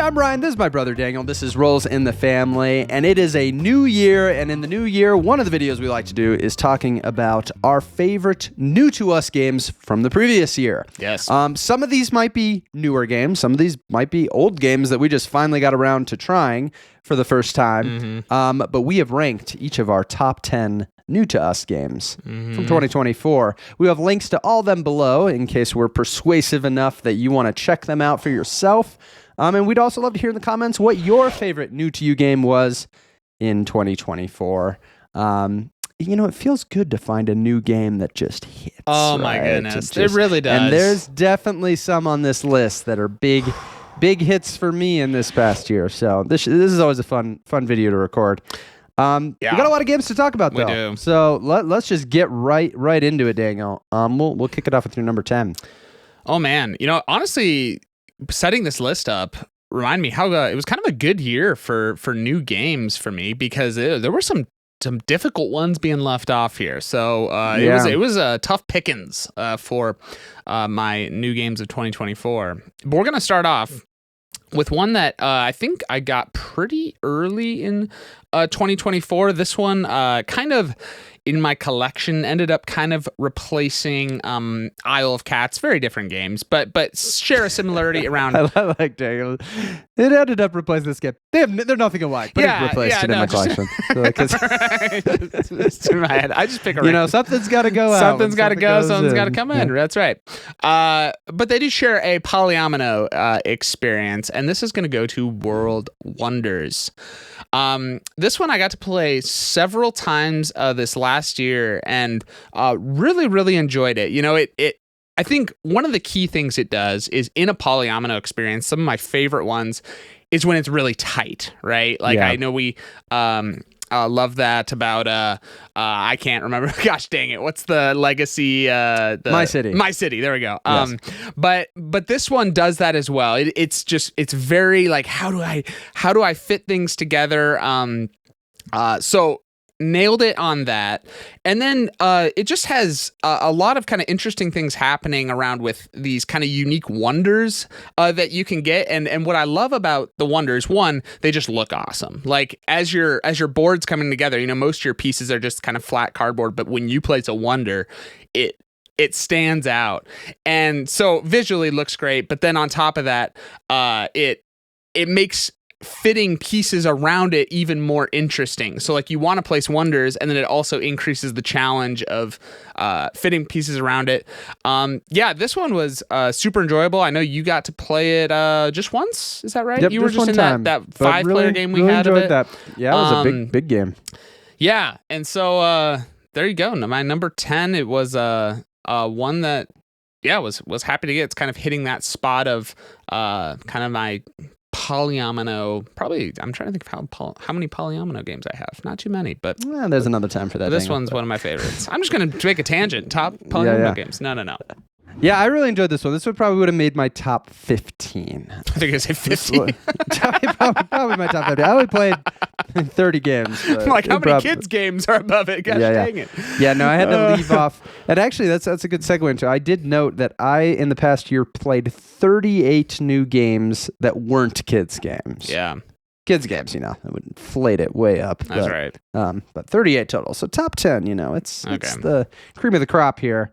I'm Ryan, this is my brother Daniel, this is Rolls in the Family, and it is a new year, and in the new year, one of the videos we like to do is talking about our favorite new to us games from the previous year. Yes. Some of these might be newer games, some of these might be old games that we just finally got around to trying for the first time, but we have ranked each of our top 10 new to us games from 2024. We have links to all of them below in case we're persuasive enough that you want to check them out for yourself. And we'd also love to hear in the comments what your favorite new to you game was in 2024. It feels good to find a new game that just hits. Oh my goodness, it really does. And there's definitely some on this list that are big hits for me in this past year. So this is always a fun video to record. We got a lot of games to talk about, though. We do. So let's just get right into it, Daniel. We'll kick it off with your number 10. Oh man, honestly, setting this list up remind me how it was kind of a good year for new games for me, because there were some difficult ones being left off here. So it was tough pickings for my new games of 2024. But we're gonna start off with one that I think I got pretty early in 2024. This one kind of in my collection ended up kind of replacing Isle of Cats. Very different games, but share a similarity around. I like Daniel. It ended up replacing this game. They're nothing alike, but it replaced it in my collection. It's in my head. I just pick a something's got to go out. Something's got to go. Something's got to come in. That's right. But they do share a polyomino experience, and this is going to go to World Wonders. This one I got to play several times this last year, and really, really enjoyed it. I think one of the key things it does is in a polyomino experience, some of my favorite ones is when it's really tight, right? I know we love that about I can't remember. Gosh dang it! What's the legacy? My City. My City. There we go. Yes. But this one does that as well. It's very how do I fit things together? So nailed it on that. And then it just has a lot of kind of interesting things happening around with these kind of unique wonders that you can get. And what I love about the wonders, one, they just look awesome. As your board's coming together, most of your pieces are just kind of flat cardboard, but when you place a wonder, it stands out. And so visually looks great, but then on top of that, it makes fitting pieces around it even more interesting. So you want to place wonders, and then it also increases the challenge of fitting pieces around it. This one was super enjoyable. I know you got to play it just once. Is that right? Yep, you were just in time. that 5-player game we really had of it. That. Yeah, it was a big game. Yeah, and so there you go. My number 10. It was one that was happy to get. It's kind of hitting that spot of kind of my polyomino. Probably I'm trying to think of how many polyomino games I have. Not too many, but there's another time for that. This one's one of my favorites. I'm just gonna make a tangent. Top polyomino games. No. Yeah, I really enjoyed this one. This one probably would have made my top 15. I think I said 15. Probably my top 15. I only played 30 games. How many kids' games are above it? Gosh dang it. Yeah, no, I had to leave off. And actually, that's a good segue into. I did note that I, in the past year, played 38 new games that weren't kids' games. Yeah. Kids' games, I would inflate it way up. That's right. But 38 total. So top 10, it's the cream of the crop here.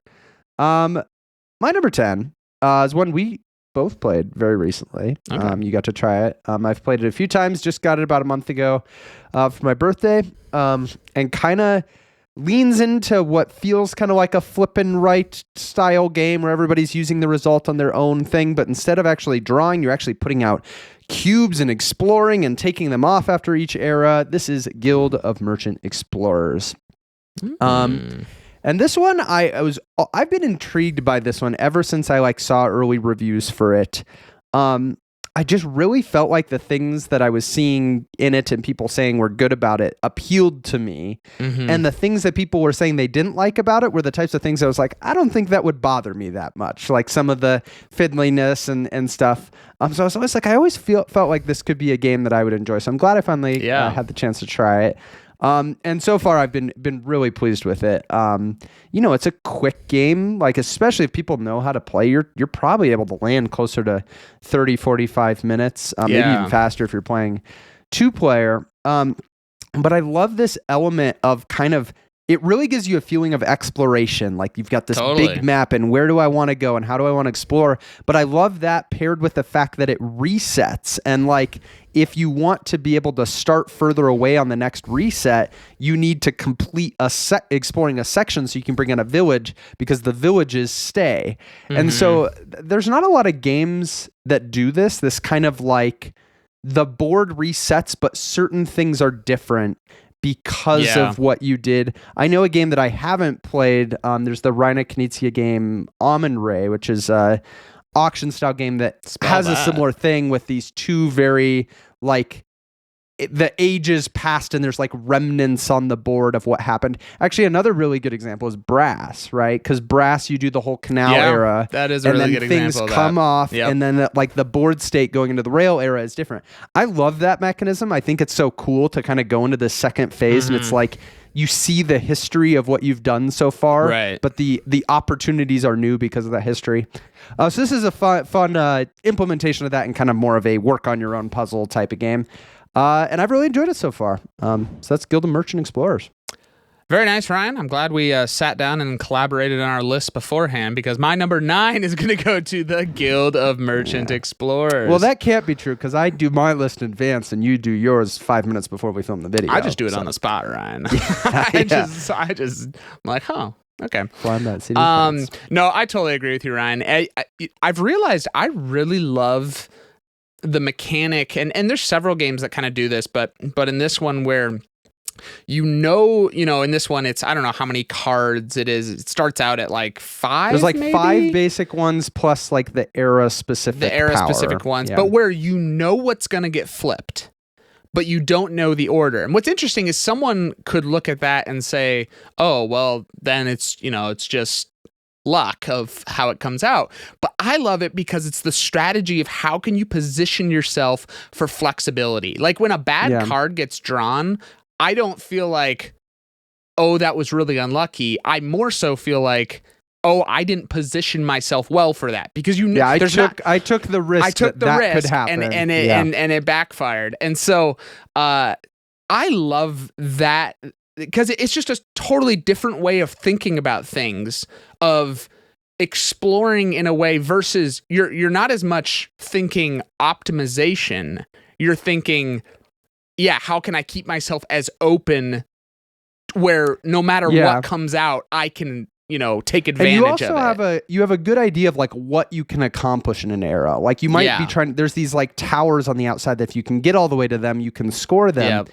My number 10 is one we both played very recently. Okay. You got to try it. I've played it a few times, just got it about a month ago for my birthday, and kind of leans into what feels kind of like a flip and right style game where everybody's using the result on their own thing, but instead of actually drawing, you're actually putting out cubes and exploring and taking them off after each era. This is Guild of Merchant Explorers. And this one, I've been intrigued by this one ever since I saw early reviews for it. I just really felt like the things that I was seeing in it and people saying were good about it appealed to me. Mm-hmm. And the things that people were saying they didn't like about it were the types of things I was like, I don't think that would bother me that much. Like some of the fiddliness and stuff. So I was always like, I always felt like this could be a game that I would enjoy. So I'm glad I finally had the chance to try it. And so far I've been really pleased with it. It's a quick game, like especially if people know how to play, you're probably able to land closer to 30, 45 minutes, maybe even faster if you're playing 2-player. But I love this element of kind of, it really gives you a feeling of exploration. Like you've got this big map and where do I want to go and how do I want to explore? But I love that paired with the fact that it resets. And like, if you want to be able to start further away on the next reset, you need to complete exploring a section so you can bring in a village because the villages stay. Mm-hmm. And so there's not a lot of games that do this kind of like the board resets, but certain things are different because of what you did. I know a game that I haven't played. There's the Reine Knizia game, Amun-Re, which is a auction style game that has a similar thing with these two very like the ages passed and there's like remnants on the board of what happened. Actually, another really good example is Brass, right? Because Brass, you do the whole canal era. That is a really good example of that. And then things come off, and then like the board state going into the rail era is different. I love that mechanism. I think it's so cool to kind of go into the second phase, and it's like you see the history of what you've done so far, right? But the opportunities are new because of that history. So this is a fun implementation of that and kind of more of a work on your own puzzle type of game. And I've really enjoyed it so far. So that's Guild of Merchant Explorers. Very nice, Ryan. I'm glad we sat down and collaborated on our list beforehand because my number 9 is going to go to the Guild of Merchant Explorers. Well, that can't be true because I do my list in advance and you do yours 5 minutes before we film the video. I just do it on the spot, Ryan. I just I'm like, okay. No, I totally agree with you, Ryan. I've realized I really love the mechanic, and there's several games that kind of do this, but in this one where in this one, it's, I don't know how many cards it is. It starts out at like 5. There's like maybe? 5 basic ones plus like the era specific ones, but where you know what's going to get flipped, but you don't know the order. And what's interesting is someone could look at that and say, oh, well, then it's just luck of how it comes out. But I love it because it's the strategy of how can you position yourself for flexibility. Like when a bad card gets drawn, I don't feel like, oh, that was really unlucky. I more so feel like, oh, I didn't position myself well for that because I took the risk. I took the risk could happen. and it backfired. And so I love that because it's just a totally different way of thinking about things, of exploring in a way versus you're not as much thinking optimization. You're thinking, how can I keep myself as open where no matter what comes out, I can, take advantage of it. And you also have a good idea of like what you can accomplish in an era. Like you might be trying, there's these like towers on the outside that if you can get all the way to them, you can score them. Yep.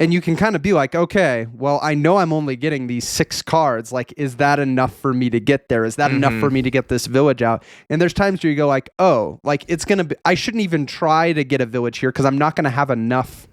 And you can kind of be like, okay, well, I know I'm only getting these 6 cards. Like, is that enough for me to get there? Is that enough for me to get this village out? And there's times where you go like, oh, like it's going to be, I shouldn't even try to get a village here because I'm not going to have enough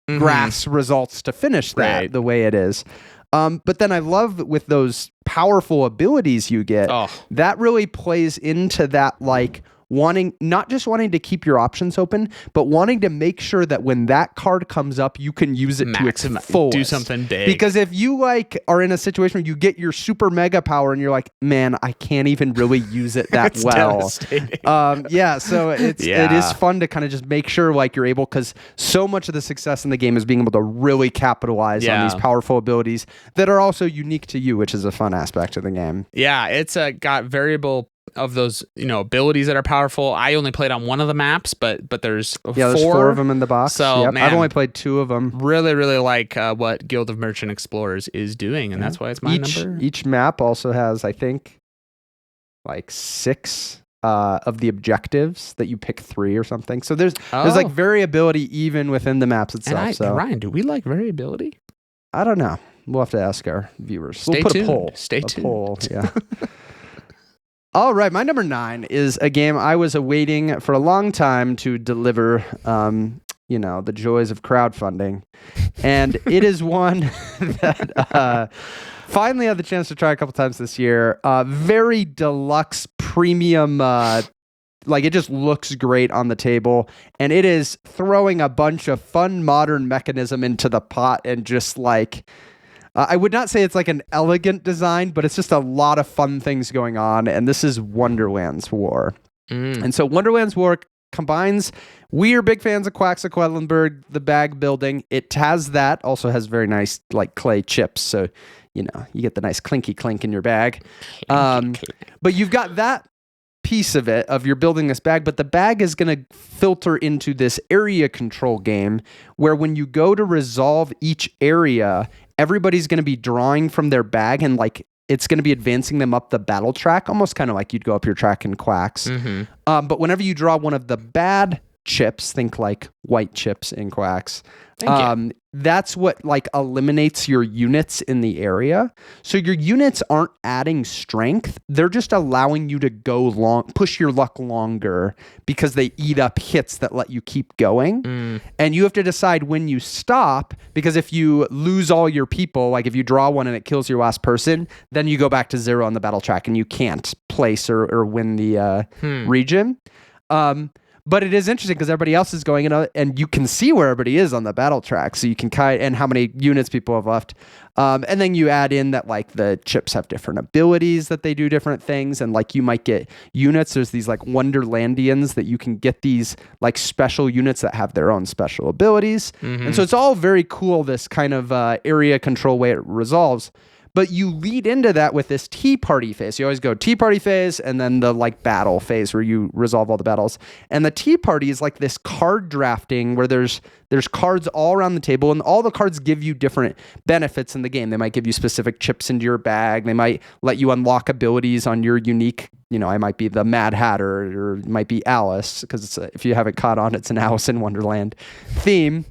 grass results to finish that the way it is. But then I love with those powerful abilities you get, that really plays into that like not just wanting to keep your options open, but wanting to make sure that when that card comes up, you can use it to its fullest. Do something big. Because if you like are in a situation where you get your super mega power and you're like, man, I can't even really use it that well. So it is fun to kind of just make sure like you're able, because so much of the success in the game is being able to really capitalize on these powerful abilities that are also unique to you, which is a fun aspect of the game. Yeah, it's got variable of those abilities that are powerful. I only played on one of the maps, but there's 4. There's 4 of them in the box. So man, I've only played 2 of them. Really, really like what Guild of Merchant Explorers is doing, and that's why it's my number. Each map also has, I think, like 6 of the objectives that you pick 3 or something. So there's like variability even within the maps itself. Ryan, do we like variability? I don't know. We'll have to ask our viewers. Stay we'll put tuned. a poll. Stay tuned. Poll, yeah. All right, my number 9 is a game I was awaiting for a long time to deliver, the joys of crowdfunding. And it is one that finally had the chance to try a couple times this year. Very deluxe premium like it just looks great on the table, and it is throwing a bunch of fun modern mechanism into the pot, and just like I would not say it's like an elegant design, but it's just a lot of fun things going on. And this is Wonderland's War. And so Wonderland's War combines, we are big fans of Quacks of Quedlinburg, the bag building. It has that, also has very nice like clay chips, so you know you get the nice clinky clink in your bag. But you've got that piece of it, of you're building this bag, but the bag is going to filter into this area control game where when you go to resolve each area, everybody's going to be drawing from their bag, and like it's going to be advancing them up the battle track, almost kind of like you'd go up your track in Quacks. But whenever you draw one of the bad chips, think like white chips in Quacks, that's what like eliminates your units in the area. So your units aren't adding strength, they're just allowing you to go long, push your luck longer, because they eat up hits that let you keep going. And you have to decide when you stop, because if you lose all your people, like if you draw one and it kills your last person, then you go back to 0 on the battle track and you can't place or win the region. But it is interesting because everybody else is going in, and you can see where everybody is on the battle track, so you can and how many units people have left. And then you add in that like the chips have different abilities, that they do different things, and like you might get units. There's these like Wonderlandians that you can get, these like special units that have their own special abilities. And so it's all very cool, this kind of area control way it resolves. But you lead into that with this tea party phase. You always go tea party phase and then the like battle phase where you resolve all the battles. And the tea party is like this card drafting where there's cards all around the table, and all the cards give you different benefits in the game. They might give you specific chips into your bag. They might let you unlock abilities on your unique, you know, I might be the Mad Hatter, or it might be Alice, because if you haven't caught on, it's an Alice in Wonderland theme.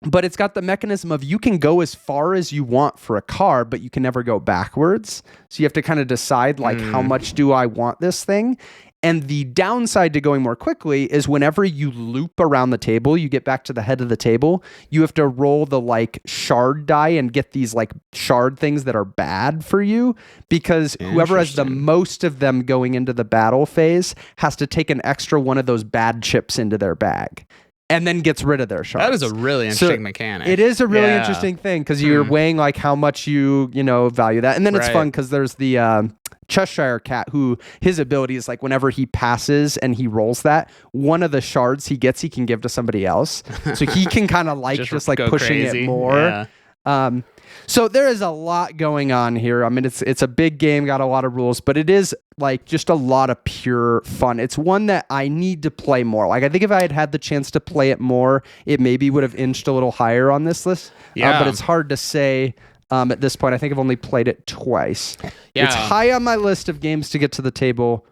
But it's got the mechanism of you can go as far as you want for a card, but you can never go backwards. So you have to kind of decide like, how much do I want this thing? And the downside to going more quickly is whenever you loop around the table, you get back to the head of the table, you have to roll the like shard die and get these like shard things that are bad for you, because whoever has the most of them going into the battle phase has to take an extra one of those bad chips into their bag, and then gets rid of their shards. That is a really interesting mechanic. It is a really interesting thing, because you're weighing like how much you value that. And then it's fun because there's the Cheshire Cat, who his ability is like whenever he passes and he rolls that, one of the shards he gets, he can give to somebody else. So he can kind of like just like pushing crazy. It more. Yeah. So there is a lot going on here. I mean, it's a big game, got a lot of rules, but it is like just a lot of pure fun. It's one that I need to play more. Like I think if I had the chance to play it more, it maybe would have inched a little higher on this list. But it's hard to say at this point. I think I've only played it twice. Yeah. It's high on my list of games to get to the table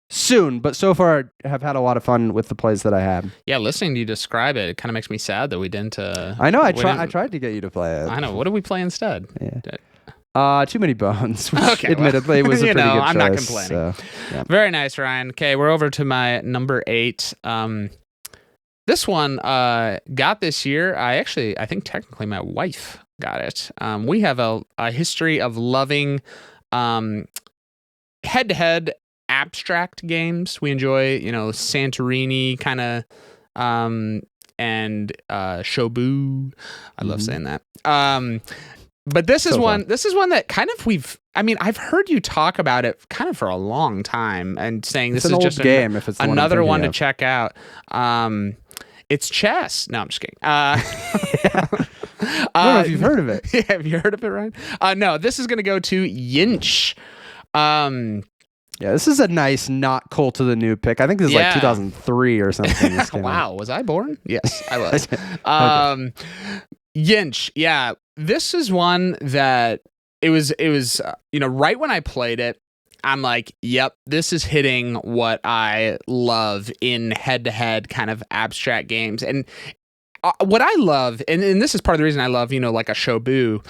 soon, but so far I have had a lot of fun with the plays that I have. Yeah, listening to you describe it, it kind of makes me sad that we didn't. I know. I tried to get you to play it. I know. What did we play instead? Yeah. Too Many Bones. Which admittedly, it was a pretty good choice. I'm not complaining. So, yeah. Very nice, Ryan. Okay, we're over to my number 8. This one got this year. I think technically my wife got it. We have a history of loving head-to-head abstract games. We enjoy, Santorini kind of, and Shobu. I love saying that. But this is one that kind of I've heard you talk about it kind of for a long time, and saying this is just game. If it's another one to check out. It's chess. No, I'm just kidding. I don't know if you've heard of it. Yeah, have you heard of it, Ryan? No, this is going to go to Yinch. Yeah, this is a nice, not Cult of the New pick. I think this is like 2003 or something. Wow, was I born? Yes, I was. Yinch, yeah. This is one that it was right when I played it, I'm like, yep, this is hitting what I love in head-to-head kind of abstract games. And what I love, and this is part of the reason I love, like a Shobu,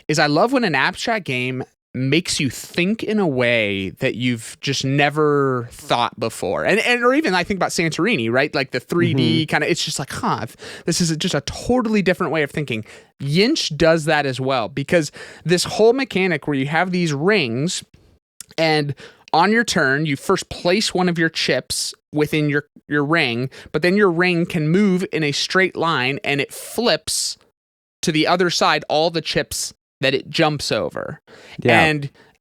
is I love when an abstract game makes you think in a way that you've just never thought before. And or even I think about Santorini, right? Like the 3D kind of, it's just like, this is just a totally different way of thinking. Yinch does that as well, because this whole mechanic where you have these rings, and on your turn, you first place one of your chips within your ring, but then your ring can move in a straight line and it flips to the other side all the chips that it jumps over. Yeah.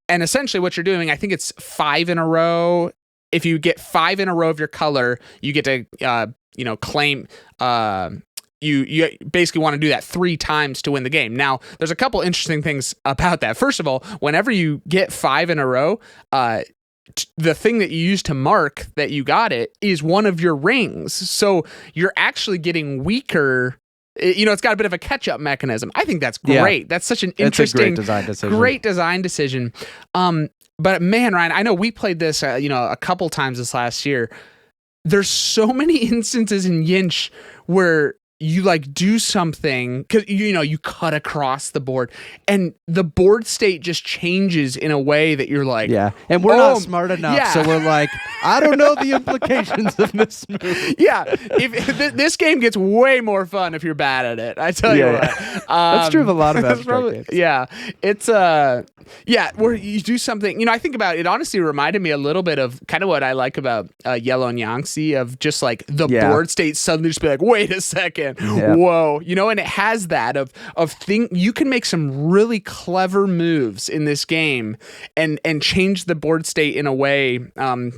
And essentially what you're doing, I think it's 5 in a row. If you get 5 in a row of your color, you get to claim you basically want to do that 3 times to win the game. Now, there's a couple interesting things about that. First of all, whenever you get 5 in a row, the thing that you use to mark that you got it is one of your rings. So you're actually getting weaker. It's got a bit of a catch-up mechanism. I think that's great. Yeah. That's such an interesting, great design decision. But man, Ryan, I know we played this, a couple times this last year. There's so many instances in Yinch where you like do something because you cut across the board and the board state just changes in a way that you're like, and we're not smart enough, so we're like, I don't know the implications of this move. If this game gets way more fun if you're bad at it, I tell you what. That's true of a lot of abstract games. It's where you do something. I think about it. Honestly, reminded me a little bit of kind of what I like about Yellow and Yangtze, of just like the board state suddenly just be like, wait a second. Whoa, and it has that of you can make some really clever moves in this game and change the board state in a way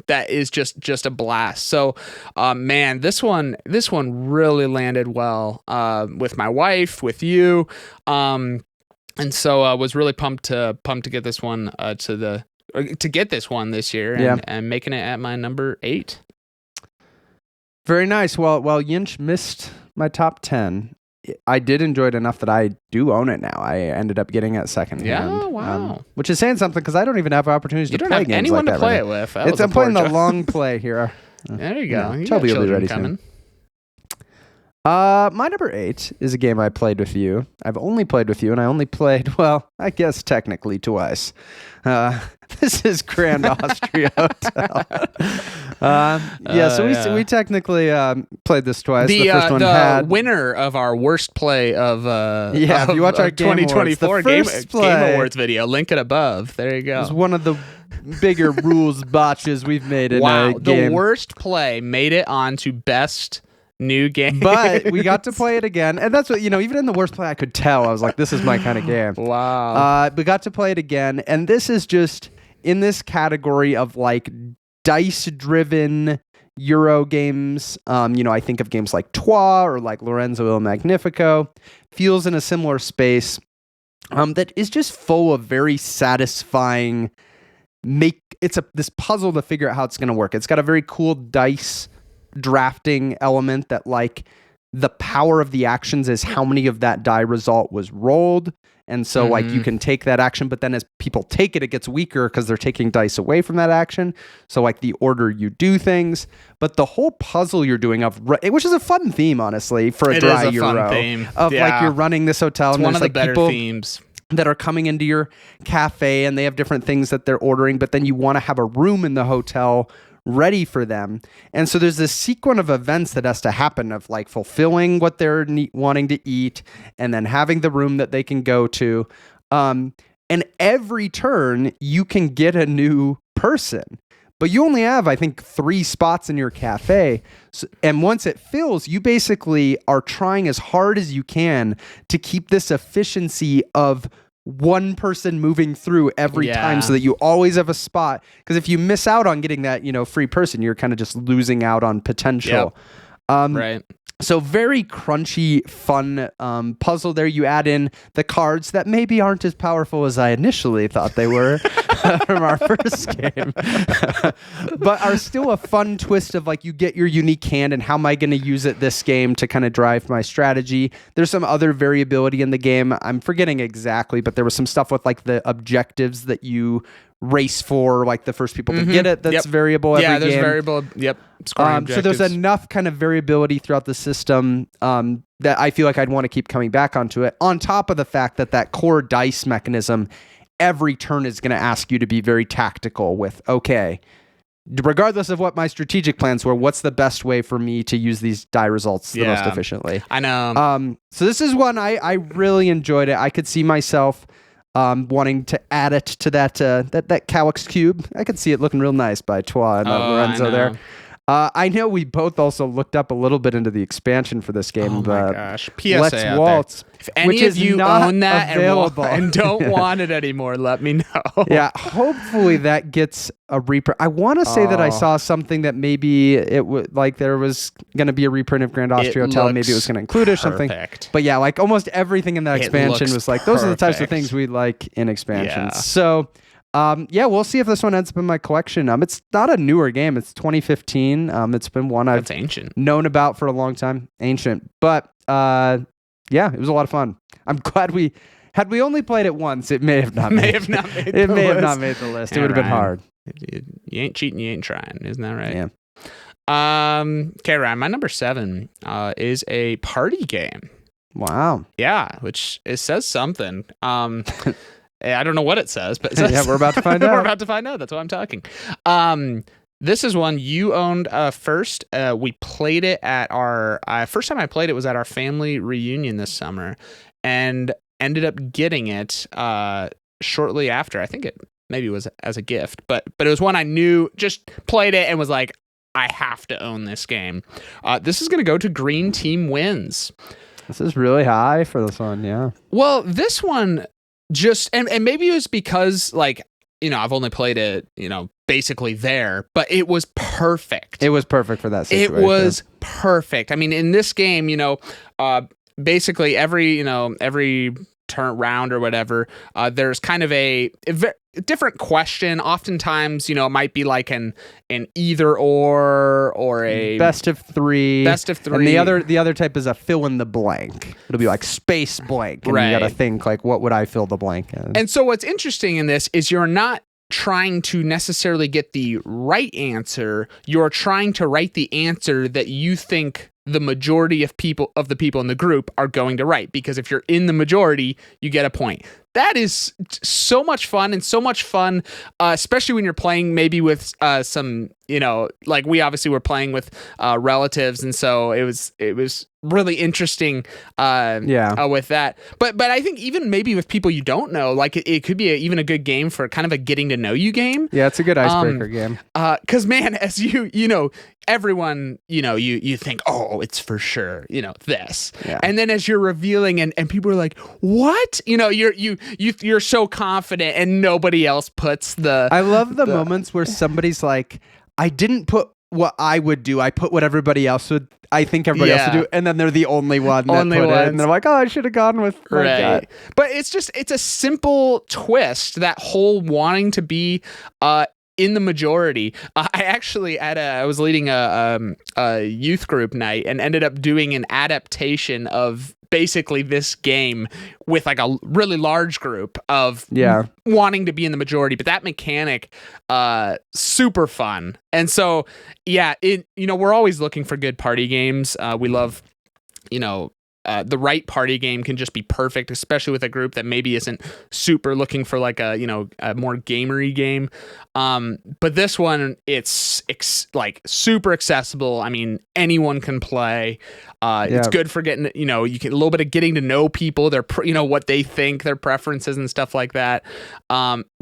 that is just a blast. So man, this one really landed well with my wife, with you, and so I was really pumped to get this one to get this one this year and making it at my number 8. Very nice. Well, Yinch missed my top 10. I did enjoy it enough that I do own it now. I ended up getting it second hand. Yeah, wow. Which is saying something because I don't even have opportunities to play games like that. You don't have anyone to play it with. I'm playing the long play here. There you go. Toby will be ready soon. My number 8 is a game I played with you. I've only played with you, and I only played, I guess technically twice. This is Grand Austria Hotel. So we technically played this twice. The first one the winner of our worst play of if you watch our 2024 Game Awards video, link it above. There you go. It's one of the bigger rules botches we've made in a game. The worst play made it on to best new game. But we got to play it again. And that's what, even in the worst play, I could tell. I was like, this is my kind of game. Wow. We got to play it again. And this is just in this category of like dice-driven Euro games. I think of games like Trois or like Lorenzo Il Magnifico. Feels in a similar space that is just full of very satisfying this puzzle to figure out how it's going to work. It's got a very cool dice drafting element that like the power of the actions is how many of that die result was rolled. And so like you can take that action, but then as people take it, it gets weaker because they're taking dice away from that action. So like the order you do things, but the whole puzzle you're doing which is a fun theme, honestly, for a dry Euro. Fun theme. Like you're running this hotel and one there's of the like better people themes that are coming into your cafe and they have different things that they're ordering, but then you want to have a room in the hotel ready for them. And so there's this sequence of events that has to happen of like fulfilling what they're wanting to eat and then having the room that they can go to. And every turn you can get a new person, but you only have, I think, 3 spots in your cafe. And once it fills, you basically are trying as hard as you can to keep this efficiency of one person moving through every time so that you always have a spot. Because if you miss out on getting that, free person, you're kind of just losing out on potential. Right. So very crunchy, fun puzzle there. You add in the cards that maybe aren't as powerful as I initially thought they were from our first game, but are still a fun twist of like you get your unique hand and how am I going to use it this game to kind of drive my strategy. There's some other variability in the game. I'm forgetting exactly, but there was some stuff with like the objectives that you race for, like the first people to get it. That's variable every game. Yeah, there's variable. Yep. So there's enough kind of variability throughout the system that I feel like I'd want to keep coming back onto it. On top of the fact that core dice mechanism, every turn is going to ask you to be very tactical with, okay, regardless of what my strategic plans were, what's the best way for me to use these die results the most efficiently? I know. So this is one I really enjoyed it. I could see myself wanting to add it to that Calyx cube. I could see it looking real nice by Twa and Lorenzo there. I know we both also looked up a little bit into the expansion for this game. Oh my gosh. PSA Let's out Waltz. There. If any of you own that and don't Yeah. want it anymore, let me know. Yeah, hopefully that gets a reprint. I want to say that I saw something that maybe it would like there was going to be a reprint of Grand Austria Hotel. Maybe it was going to include it or something. But yeah, like almost everything in that expansion was like those are the types of things we like in expansions. Yeah. So. Yeah, we'll see if this one ends up in my collection. It's not a newer game. It's 2015. It's been one I've known about for a long time. Ancient. But yeah, it was a lot of fun. I'm glad had we only played it once, it may have not made the list. It would have been hard. You ain't cheating, you ain't trying. Isn't that right? Yeah. Okay, Ryan, my number 7 is a party game. Wow. Yeah, which it says something. I don't know what it says, but it says, yeah, we're about to find out. We're about to find out. That's why I'm talking. This is one you owned first. We played it at our first time I played it was at our family reunion this summer, and ended up getting it shortly after. I think it maybe was as a gift, but it was one I knew. Just played it and was like, I have to own this game. This is going to go to Green Team Wins. This is really high for this one. Yeah. Well, this one. Just and maybe it was because like I've only played it basically there, but it was perfect. It was perfect for that situation. It was perfect. I mean, in this game, basically every turn round or whatever, there's kind of a different question. Oftentimes, it might be like an either or a best of three. And the other type is a fill in the blank. It'll be like space blank, and you got to think like, what would I fill the blank in? And so what's interesting in this is you're not trying to necessarily get the right answer. You're trying to write the answer that you think the majority of the people in the group are going to write, because if you're in the majority, you get a point. That is so much fun, and so much fun, especially when you're playing maybe with some, like we obviously were playing with relatives, and so it was really interesting with that. But I think even maybe with people you don't know, like it could be even a good game for kind of a getting to know you game. Yeah, it's a good icebreaker game. Because man, as everyone, you think, oh, it's for sure, this. Yeah. And then as you're revealing and people are like, what? You're so confident and nobody else puts the... I love the moments where somebody's like, I didn't put what I would do. I put what everybody else would... I think everybody else would do, and then they're the only one that put it, and they're like, oh, I should have gone with my gut. But it's a simple twist, that whole wanting to be... in the majority. I was leading a youth group night and ended up doing an adaptation of basically this game with like a really large group of wanting to be in the majority, but that mechanic, super fun. And so, we're always looking for good party games. We love, the right party game can just be perfect, especially with a group that maybe isn't super looking for like a more gamery game. But this one, it's like super accessible. I mean, anyone can play. It's good for getting, you get a little bit of getting to know people, their, what they think, their preferences and stuff like that.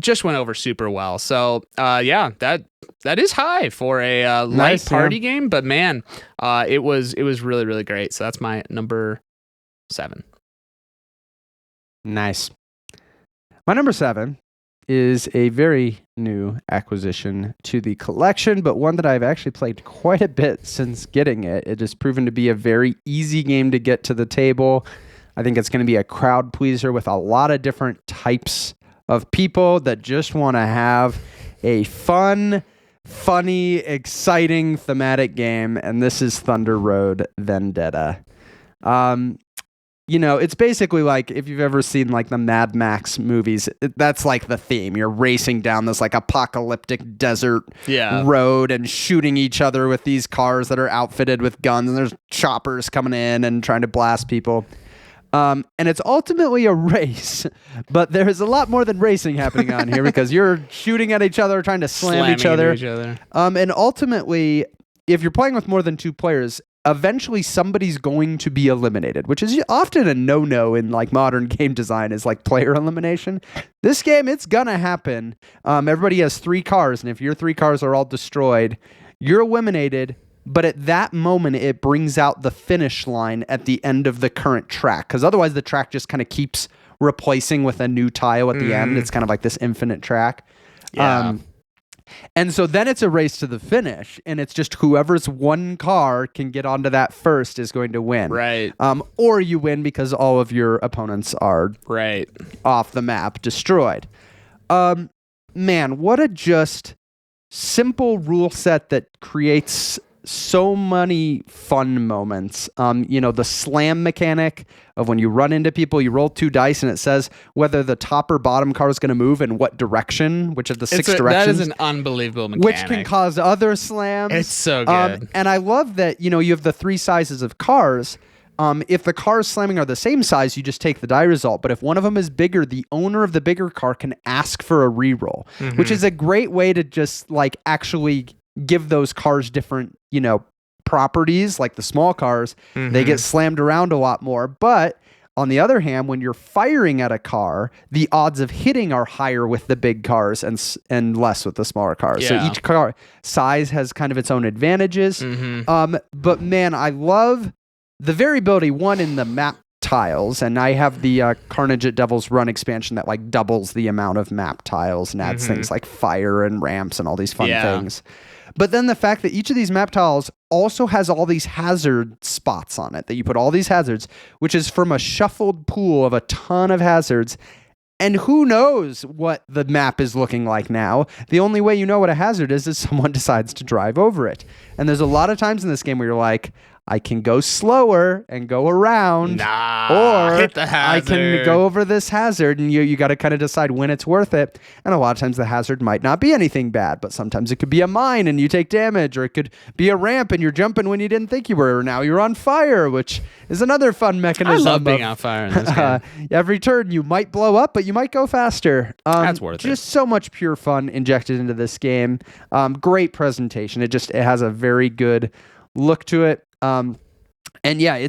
Just went over super well. So, that is high for a light party game, but man, it was really, really great. So that's my number 7. Nice. My number 7 is a very new acquisition to the collection, but one that I've actually played quite a bit since getting it. It has proven to be a very easy game to get to the table. I think it's going to be a crowd pleaser with a lot of different types of people that just want to have a fun, funny, exciting thematic game, and this is Thunder Road Vendetta. It's basically like if you've ever seen like the Mad Max movies, that's like the theme. You're racing down this like apocalyptic desert road and shooting each other with these cars that are outfitted with guns, and there's choppers coming in and trying to blast people. And it's ultimately a race, but there's a lot more than racing happening on here because you're shooting at each other, trying to slam each other. Into each other. And ultimately, if you're playing with more than 2 players, eventually somebody's going to be eliminated, which is often a no-no in like modern game design, is like player elimination. This game, it's gonna happen. Everybody has 3 cars, and if your 3 cars are all destroyed, you're eliminated. But at that moment, it brings out the finish line at the end of the current track, because otherwise the track just kind of keeps replacing with a new tile at the end. It's kind of like this infinite track. Yeah. And so then it's a race to the finish, and it's just whoever's one car can get onto that first is going to win. Right. Or you win because all of your opponents are Right. off the map, destroyed. Man, what a just simple rule set that creates so many fun moments. The slam mechanic of when you run into people, you roll 2 dice and it says whether the top or bottom car is going to move and what direction, which of the 6 directions. That is an unbelievable mechanic. Which can cause other slams. It's so good. And I love that, you have the 3 sizes of cars. If the cars slamming are the same size, you just take the die result. But if one of them is bigger, the owner of the bigger car can ask for a reroll, which is a great way to just like actually give those cars different, properties. Like the small cars, they get slammed around a lot more. But on the other hand, when you're firing at a car, the odds of hitting are higher with the big cars and less with the smaller cars. Yeah. So each car size has kind of its own advantages. But man, I love the variability, one, in the map tiles, and I have the Carnage at Devil's Run expansion that like doubles the amount of map tiles and adds things like fire and ramps and all these fun things. But then the fact that each of these map tiles also has all these hazard spots on it, that you put all these hazards, which is from a shuffled pool of a ton of hazards. And who knows what the map is looking like now? The only way you know what a hazard is someone decides to drive over it. And there's a lot of times in this game where you're like, I can go slower and go around, or hit the hazard. I can go over this hazard, and you got to kind of decide when it's worth it. And a lot of times the hazard might not be anything bad, but sometimes it could be a mine and you take damage, or it could be a ramp and you're jumping when you didn't think you were, or now you're on fire, which is another fun mechanism. I love being on fire in this game. Every turn you might blow up, but you might go faster. That's worth it. Just so much pure fun injected into this game. Great presentation. It has a very good look to it. And yeah,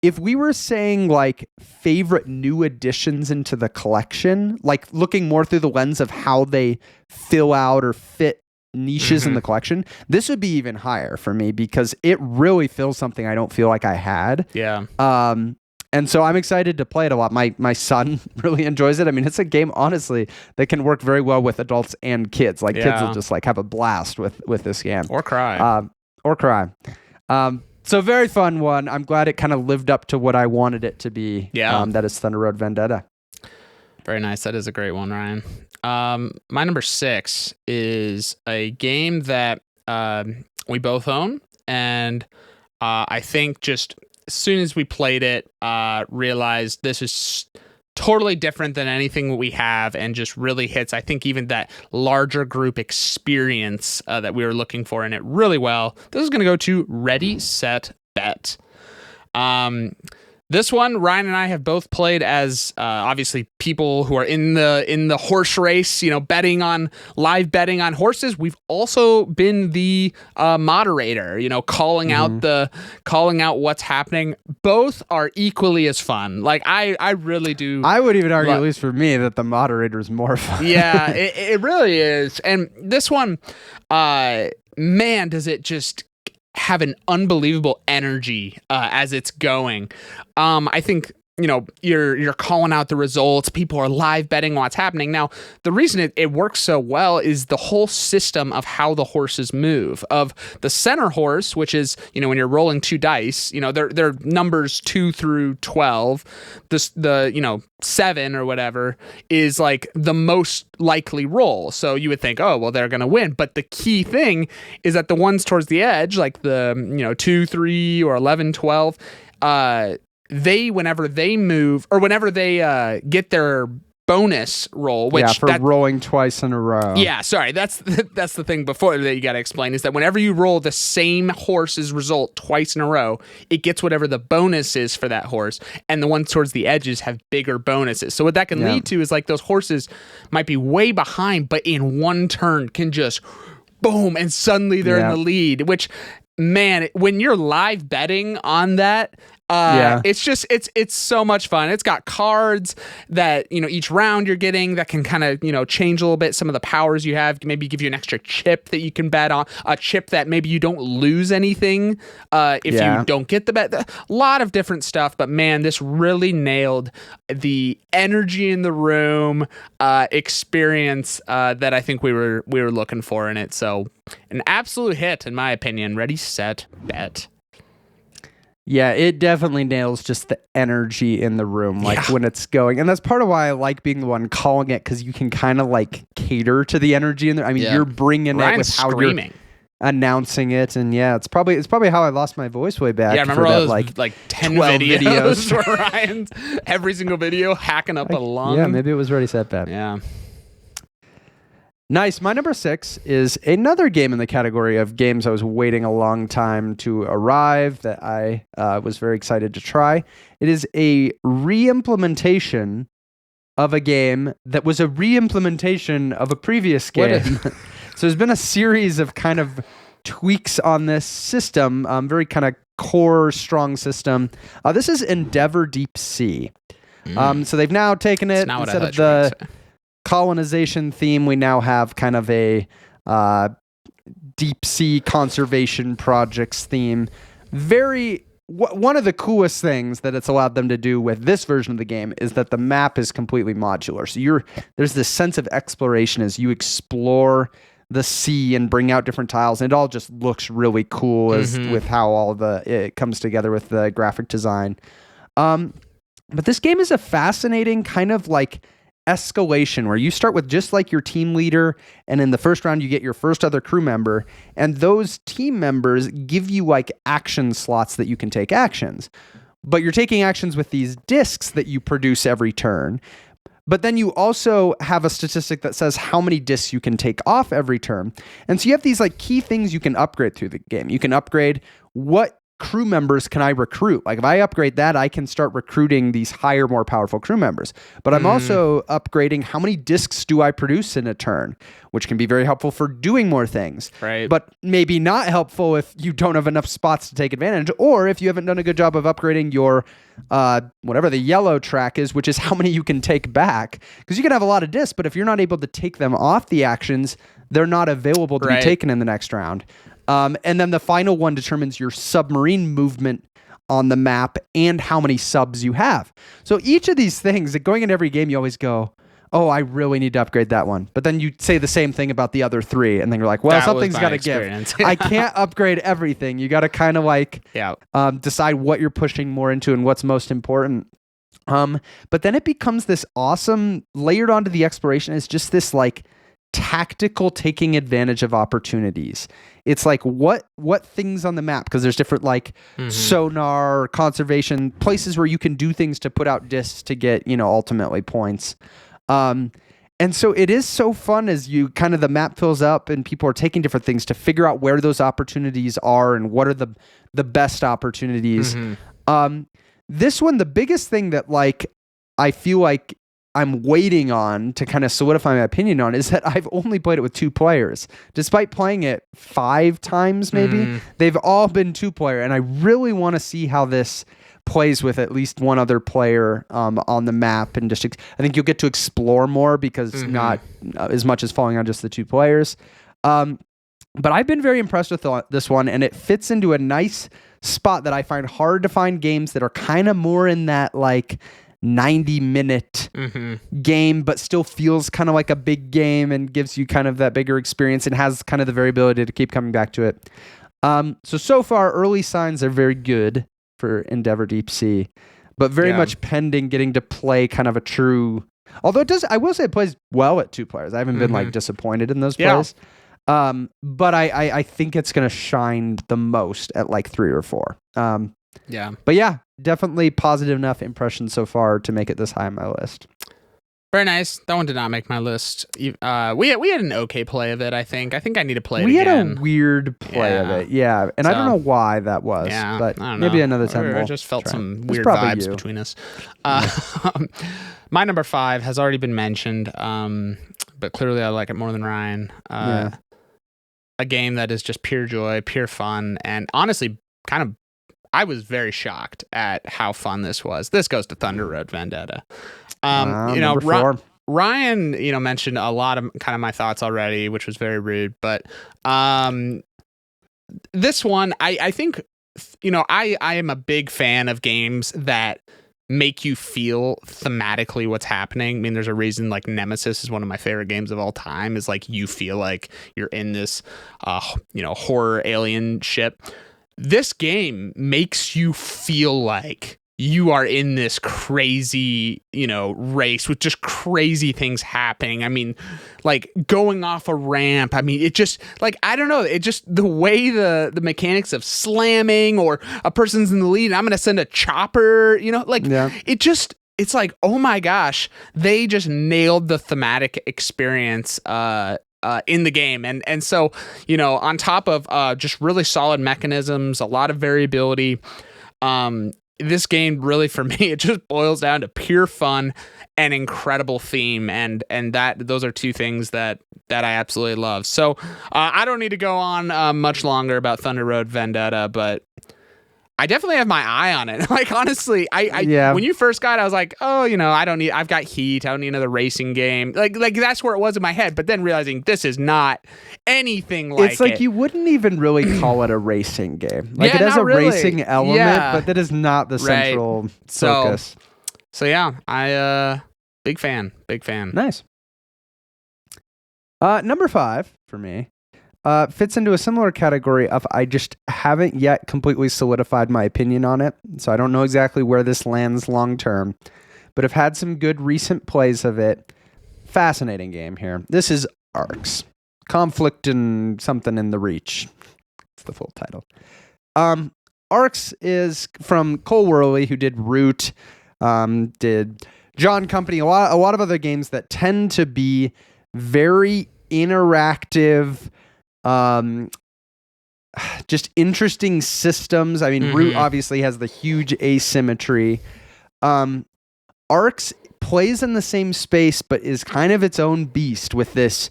if we were saying like favorite new additions into the collection, like looking more through the lens of how they fill out or fit niches in the collection, this would be even higher for me because it really fills something I don't feel like I had. Yeah. And so I'm excited to play it a lot. My son really enjoys it. I mean, it's a game, honestly, that can work very well with adults and kids. Like kids will just like have a blast with this game. Or cry. So very fun one. I'm glad it kind of lived up to what I wanted it to be. Yeah. That is Thunder Road Vendetta. Very nice. That is a great one, Ryan. My number 6 is a game that we both own. And I think just as soon as we played it, realized this is totally different than anything we have and just really hits, I think, even that larger group experience that we were looking for in it really well. This is going to go to Ready, Set, Bet. This one, Ryan and I have both played as obviously people who are in the horse race, betting on horses. We've also been the moderator, calling out what's happening. Both are equally as fun. Like I really do. I would even argue, at least for me, that the moderator is more fun. Yeah, it really is. And this one, man, does it just have an unbelievable energy as it's going. I think you're calling out the results. People are live betting what's happening. Now, the reason it works so well is the whole system of how the horses move. Of the center horse, which is when you're rolling 2 dice, they're numbers 2 through 12. The 7 or whatever is like the most likely roll. So you would think, oh well, they're gonna win. But the key thing is that the ones towards the edge, like the 2, 3, or 11, 12. Whenever they move or whenever they get their bonus roll, which rolling twice in a row. Yeah, sorry, that's the thing before that you got to explain is that whenever you roll the same horse's result twice in a row, it gets whatever the bonus is for that horse, and the ones towards the edges have bigger bonuses. So what that can lead to is like those horses might be way behind, but in one turn can just boom, and suddenly they're in Yeah. the lead, which, man, when you're live betting on that, it's just it's so much fun. It's got cards that, you know, each round you're getting that can kind of, you know, change a little bit some of the powers you have, maybe give you an extra chip that you can bet on, a chip that maybe you don't lose anything if you don't get the bet. A lot of different stuff, but man, this really nailed the energy in the room experience that I think we were looking for in it. So an absolute hit in my opinion. Ready, set, bet. Yeah, it definitely nails just the energy in the room, like when it's going. And that's part of why I like being the one calling it, because you can kind of like cater to the energy in there. I mean, you're bringing it with how you're announcing it. And yeah, it's probably how I lost my voice way back. Yeah, I remember all those like 10 videos where Ryan's every single video hacking up a lung. Yeah, maybe it was Ready, Set, Bet. Yeah. Nice. My number 6 is another game in the category of games I was waiting a long time to arrive that I was very excited to try. It is a re-implementation of a game that was a re-implementation of a previous game. So there's been a series of kind of tweaks on this system, very kind of core, strong system. This is Endeavor Deep Sea. So they've now taken it instead of the colonization theme. We now have kind of a deep sea conservation projects theme. One of the coolest things that it's allowed them to do with this version of the game is that the map is completely modular. So there's this sense of exploration as you explore the sea and bring out different tiles, and it all just looks really cool with how all it comes together with the graphic design. But this game is a fascinating kind of like escalation where you start with just like your team leader, and in the first round you get your first other crew member, and those team members give you like action slots that you can take actions, but you're taking actions with these discs that you produce every turn. But then you also have a statistic that says how many discs you can take off every turn. And so you have these like key things you can upgrade through the game. You can upgrade what crew members can I recruit. Like if I upgrade that, I can start recruiting these higher, more powerful crew members. But I'm also upgrading how many discs do I produce in a turn, which can be very helpful for doing more things. Right. But maybe not helpful if you don't have enough spots to take advantage, or if you haven't done a good job of upgrading your whatever the yellow track is, which is how many you can take back. Because you can have a lot of discs, but if you're not able to take them off the actions, they're not available to be taken in the next round. And then the final one determines your submarine movement on the map and how many subs you have. So each of these things, going in every game, you always go, oh, I really need to upgrade that one. But then you say the same thing about the other 3, and then you're like, well, something's got to give. I can't upgrade everything. You got to kind of like decide what you're pushing more into and what's most important. But then it becomes this awesome, layered onto the exploration is just this like tactical taking advantage of opportunities. It's like what things on the map, because there's different like sonar, conservation, places where you can do things to put out discs to get, ultimately points. And so it is so fun as you kind of the map fills up and people are taking different things to figure out where those opportunities are and what are the best opportunities. This one, the biggest thing that like I feel like I'm waiting on to kind of solidify my opinion on is that I've only played it with 2 players. Despite playing it 5 times maybe, they've all been 2-player, and I really want to see how this plays with at least one other player on the map, and just I think you'll get to explore more because not as much as falling on just the 2 players. But I've been very impressed with this one, and it fits into a nice spot that I find hard to find games that are kind of more in that like 90-minute game, but still feels kind of like a big game and gives you kind of that bigger experience and has kind of the variability to keep coming back to it. So far, early signs are very good for Endeavor Deep Sea, but very much pending getting to play kind of a true... Although I will say it plays well at 2 players. I haven't been like disappointed in those plays. But I think it's going to shine the most at like 3 or 4. But yeah, definitely positive enough impression so far to make it this high on my list. Very nice. That one did not make my list. We had an okay play of it, I think. I think I need to play it again. We had a weird play of it, and I don't know why that was, but maybe another time I just felt some weird vibes between us. My number 5 has already been mentioned, but clearly I like it more than Ryan. a game that is just pure joy, pure fun, and honestly, I was very shocked at how fun this was. This goes to Thunder Road Vendetta. Number 4. Ryan, mentioned a lot of kind of my thoughts already, which was very rude. But this one, I think, I am a big fan of games that make you feel thematically what's happening. I mean, there's a reason like Nemesis is one of my favorite games of all time, is like you feel like you're in this, horror alien ship. This game makes you feel like you are in this crazy, race with just crazy things happening. I mean, like going off a ramp. I mean, it just like, I don't know. It just, the way the mechanics of slamming or a person's in the lead and I'm going to send a chopper, it's like, oh my gosh, they just nailed the thematic experience, in the game. And so, on top of just really solid mechanisms, a lot of variability, this game really, for me, it just boils down to pure fun and incredible theme, and those are two things that I absolutely love. So I don't need to go on much longer about Thunder Road Vendetta, but I definitely have my eye on it. Like, honestly, when you first got it, I was like, oh, I've got Heat. I don't need another racing game. Like that's where it was in my head. But then realizing this is not anything like it. It's like you wouldn't even really call it a racing game. Like, yeah, it has a really. Racing element, but that is not the central focus. So yeah, big fan. Nice. Number 5 for me. Fits into a similar category of I just haven't yet completely solidified my opinion on it, so I don't know exactly where this lands long term, but I've had some good recent plays of it. Fascinating game here. This is Arcs. Conflict and something in the Reach. It's the full title. Arcs is from Cole Wehrle, who did Root, did John Company, a lot of other games that tend to be very interactive, just interesting systems. I mean, Root obviously has the huge asymmetry. Arcs plays in the same space, but is kind of its own beast with this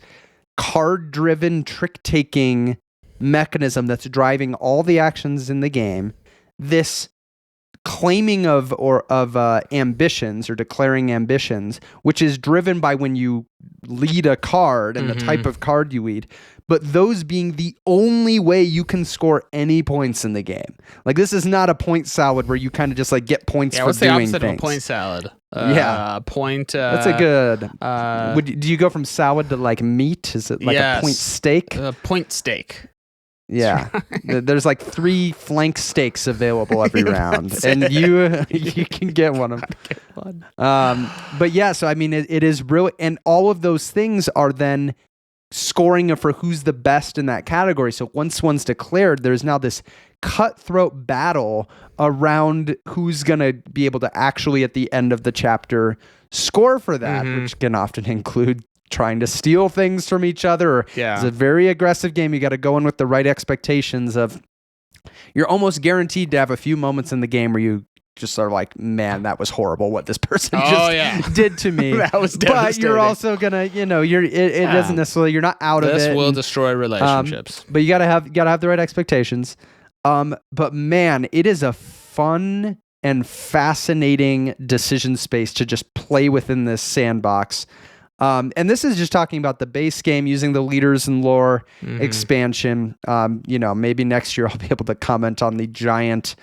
card-driven trick-taking mechanism that's driving all the actions in the game. This claiming of ambitions or declaring ambitions, which is driven by when you lead a card and the type of card you lead, but those being the only way you can score any points in the game. Like, this is not a point salad where you kind of just like get points for doing things. What's the opposite of a point salad? Point. That's a good. Do you go from salad to like meat? Is it like a point steak? Point steak. Yeah, there's like 3 flank steaks available every round, and you can get one of them. But yeah, so I mean, it is really, and all of those things are then scoring for who's the best in that category. So once one's declared, there's now this cutthroat battle around who's gonna be able to actually at the end of the chapter score for that, which can often include trying to steal things from each other. It's a very aggressive game. You got to go in with the right expectations of, you're almost guaranteed to have a few moments in the game where you just are like, man, that was horrible what this person did to me. That was devastating. But you're also gonna, it doesn't necessarily, you're not out of it. This will destroy relationships. But you gotta have the right expectations. But man, it is a fun and fascinating decision space to just play within this sandbox. And this is just talking about the base game using the Leaders and Lore expansion. Maybe next year I'll be able to comment on the giant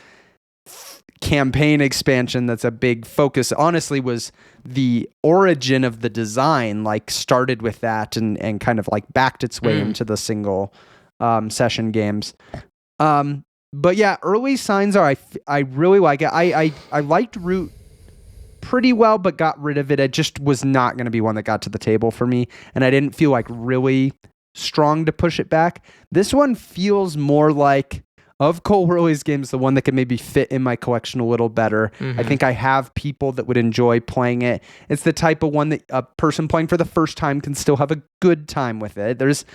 campaign expansion that's a big focus. Honestly, was the origin of the design, like started with that and kind of like backed its way into the single session games. But yeah, early signs are I really like it. I liked Root pretty well, but got rid of it. It just was not going to be one that got to the table for me, and I didn't feel like really strong to push it back. This one feels more like, of Cole Wehrle's games, the one that could maybe fit in my collection a little better. I think I have people that would enjoy playing it. It's the type of one that a person playing for the first time can still have a good time with it. There is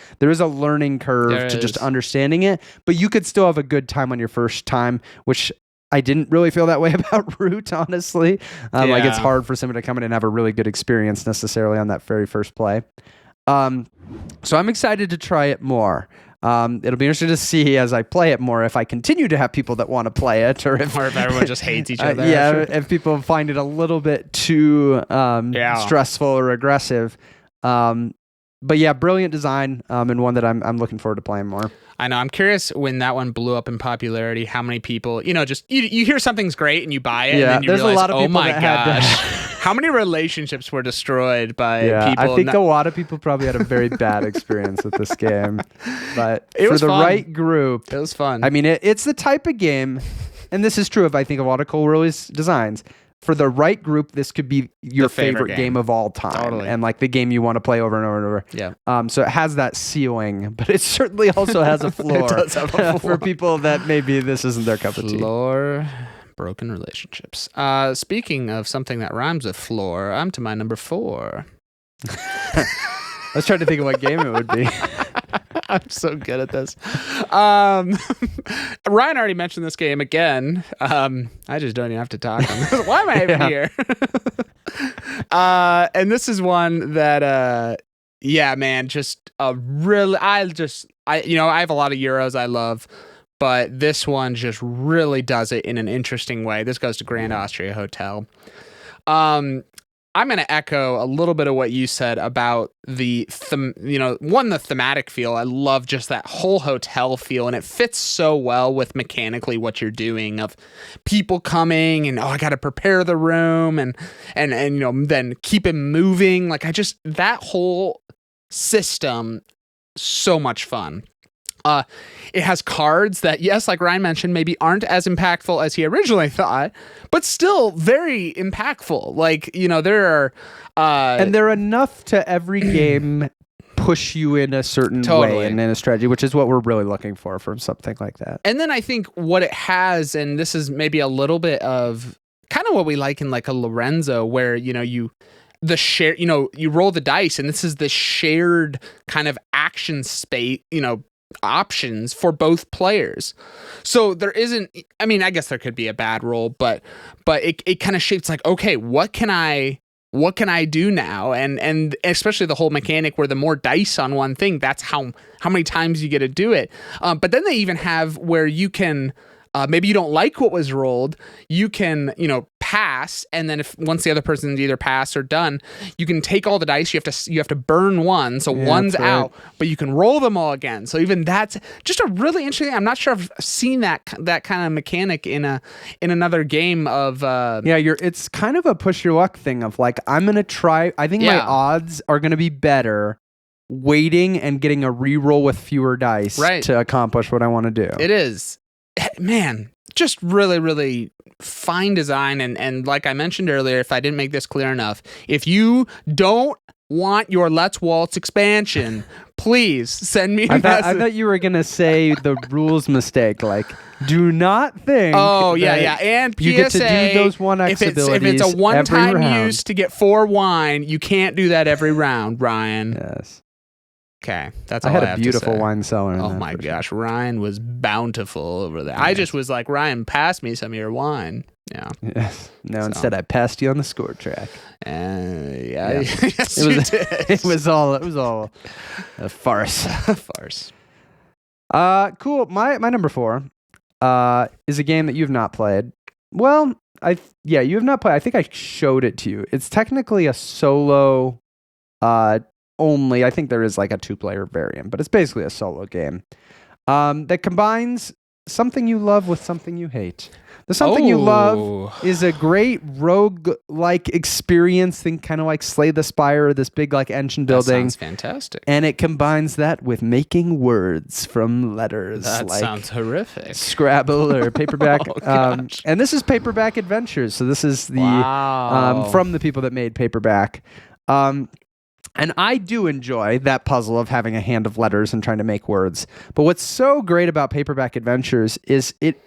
a learning curve to just understanding it, but you could still have a good time on your first time, which I didn't really feel that way about Root, honestly. Like, it's hard for someone to come in and have a really good experience necessarily on that very first play. So I'm excited to try it more. It'll be interesting to see as I play it more if I continue to have people that want to play it, or if everyone just hates each other. If people find it a little bit too stressful or aggressive. But yeah, brilliant design, and one that I'm looking forward to playing more. I know. I'm curious when that one blew up in popularity, how many people, just you hear something's great and you buy it, and then you there's realize, a lot of oh people my that had gosh, how many relationships were destroyed by people? I think a lot of people probably had a very bad experience with this game, but it was for the fun. right group, it was fun. I mean, it's the type of game, and this is true of I think a lot of Cole Wehrle's designs. For the right group, this could be your favorite game of all time. Totally. And like the game you want to play over and over and over. Yeah. So it has that ceiling, but it certainly also has a floor, It does have a floor. for people that maybe this isn't their cup of tea. Floor, broken relationships. Speaking of something that rhymes with floor, I'm to my number 4. I was trying to think of what game it would be. I'm so good at this. Ryan already mentioned this game again. I just don't even have to talk on this. Why am I even here? And this is one that, man, just really, I have a lot of Euros I love, but this one just really does it in an interesting way. This goes to Grand Austria Hotel. I'm going to echo a little bit of what you said about the thematic feel. I love just that whole hotel feel, and it fits so well with mechanically what you're doing of people coming and, I got to prepare the room and then keep it moving. Like that whole system, so much fun. It has cards that, yes, like Ryan mentioned, maybe aren't as impactful as he originally thought, but still very impactful. Like, there are... and they're enough to every game push you in a certain way and in a strategy, which is what we're really looking for from something like that. And then I think what it has, and this is maybe a little bit of kind of what we like in like a Lorenzo, where, you roll the dice, and this is the shared kind of action space, options for both players. So there isn't, I guess there could be a bad roll, but it kind of shapes like, okay, what can I do now? And especially the whole mechanic where the more dice on one thing, that's how many times you get to do it. But then they even have where you can, maybe you don't like what was rolled, you can, pass, and then once the other person's either passed or done, you can take all the dice. You have to burn one, so one's out, but you can roll them all again. So even that's just a really interesting. I'm not sure I've seen that kind of mechanic in another game of. It's kind of a push your luck thing of like, I'm gonna try. I think my odds are gonna be better waiting and getting a reroll with fewer dice to accomplish what I want to do. It is. Man, just really, really fine design. And like I mentioned earlier, if I didn't make this clear enough, if you don't want your Let's Waltz expansion, please send me a message. I thought you were going to say the rules mistake. Like, do not think. Oh, yeah. And PSA, you get to do those 1X abilities. If it's a one-time use to get 4 wine, you can't do that every round, Ryan. Yes. Okay, that's all I had have a beautiful to say. wine cellar. Oh my gosh, Ryan was bountiful over there. Yes. I just was like, Ryan, pass me some of your wine. Yeah. Yes. No, instead I passed you on the score track. Yes, you did. It was all a farce. A farce. Cool. My number 4 is a game that you've not played. Well, you have not played. I think I showed it to you. It's technically a solo only. I think there is like a 2-player variant, but it's basically a solo game that combines something you love with something you hate. The something you love is a great rogue-like experience, think kind of like Slay the Spire, this big like engine building. That sounds fantastic. And it combines that with making words from letters. That like sounds horrific. Scrabble or Paperback. And this is Paperback Adventures. So this is the from the people that made Paperback. And I do enjoy that puzzle of having a hand of letters and trying to make words. But what's so great about Paperback Adventures is it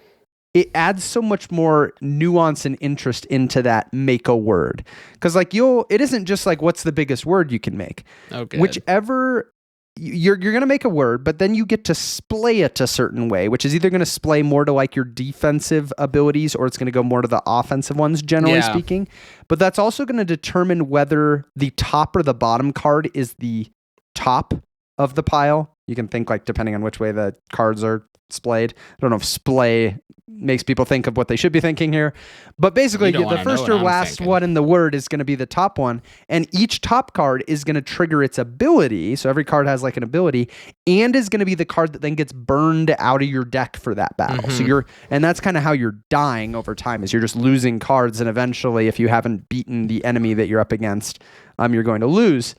adds so much more nuance and interest into that make a word. Because like it isn't just like what's the biggest word you can make. Okay. Whichever you're going to make a word, but then you get to splay it a certain way, which is either going to splay more to like your defensive abilities or it's going to go more to the offensive ones, generally speaking. But that's also going to determine whether the top or the bottom card is the top of the pile. You can think like depending on which way the cards are splayed. I don't know if splay makes people think of what they should be thinking here, but basically the first or last one in the word is going to be the top one, and each top card is going to trigger its ability. So every card has like an ability, and is going to be the card that then gets burned out of your deck for that battle. So and that's kind of how you're dying over time, is you're just losing cards, and eventually if you haven't beaten the enemy that you're up against, you're going to lose.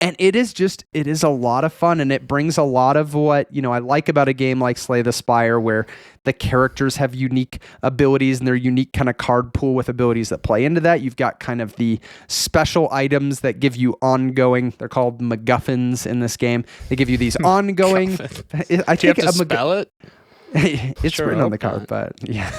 And it is a lot of fun, and it brings a lot of what, I like about a game like Slay the Spire, where the characters have unique abilities and their unique kind of card pool with abilities that play into that. You've got kind of the special items that give you ongoing, they're called MacGuffins in this game. They give you these ongoing, I think you have to spell it? It's sure, written on the card, but yeah,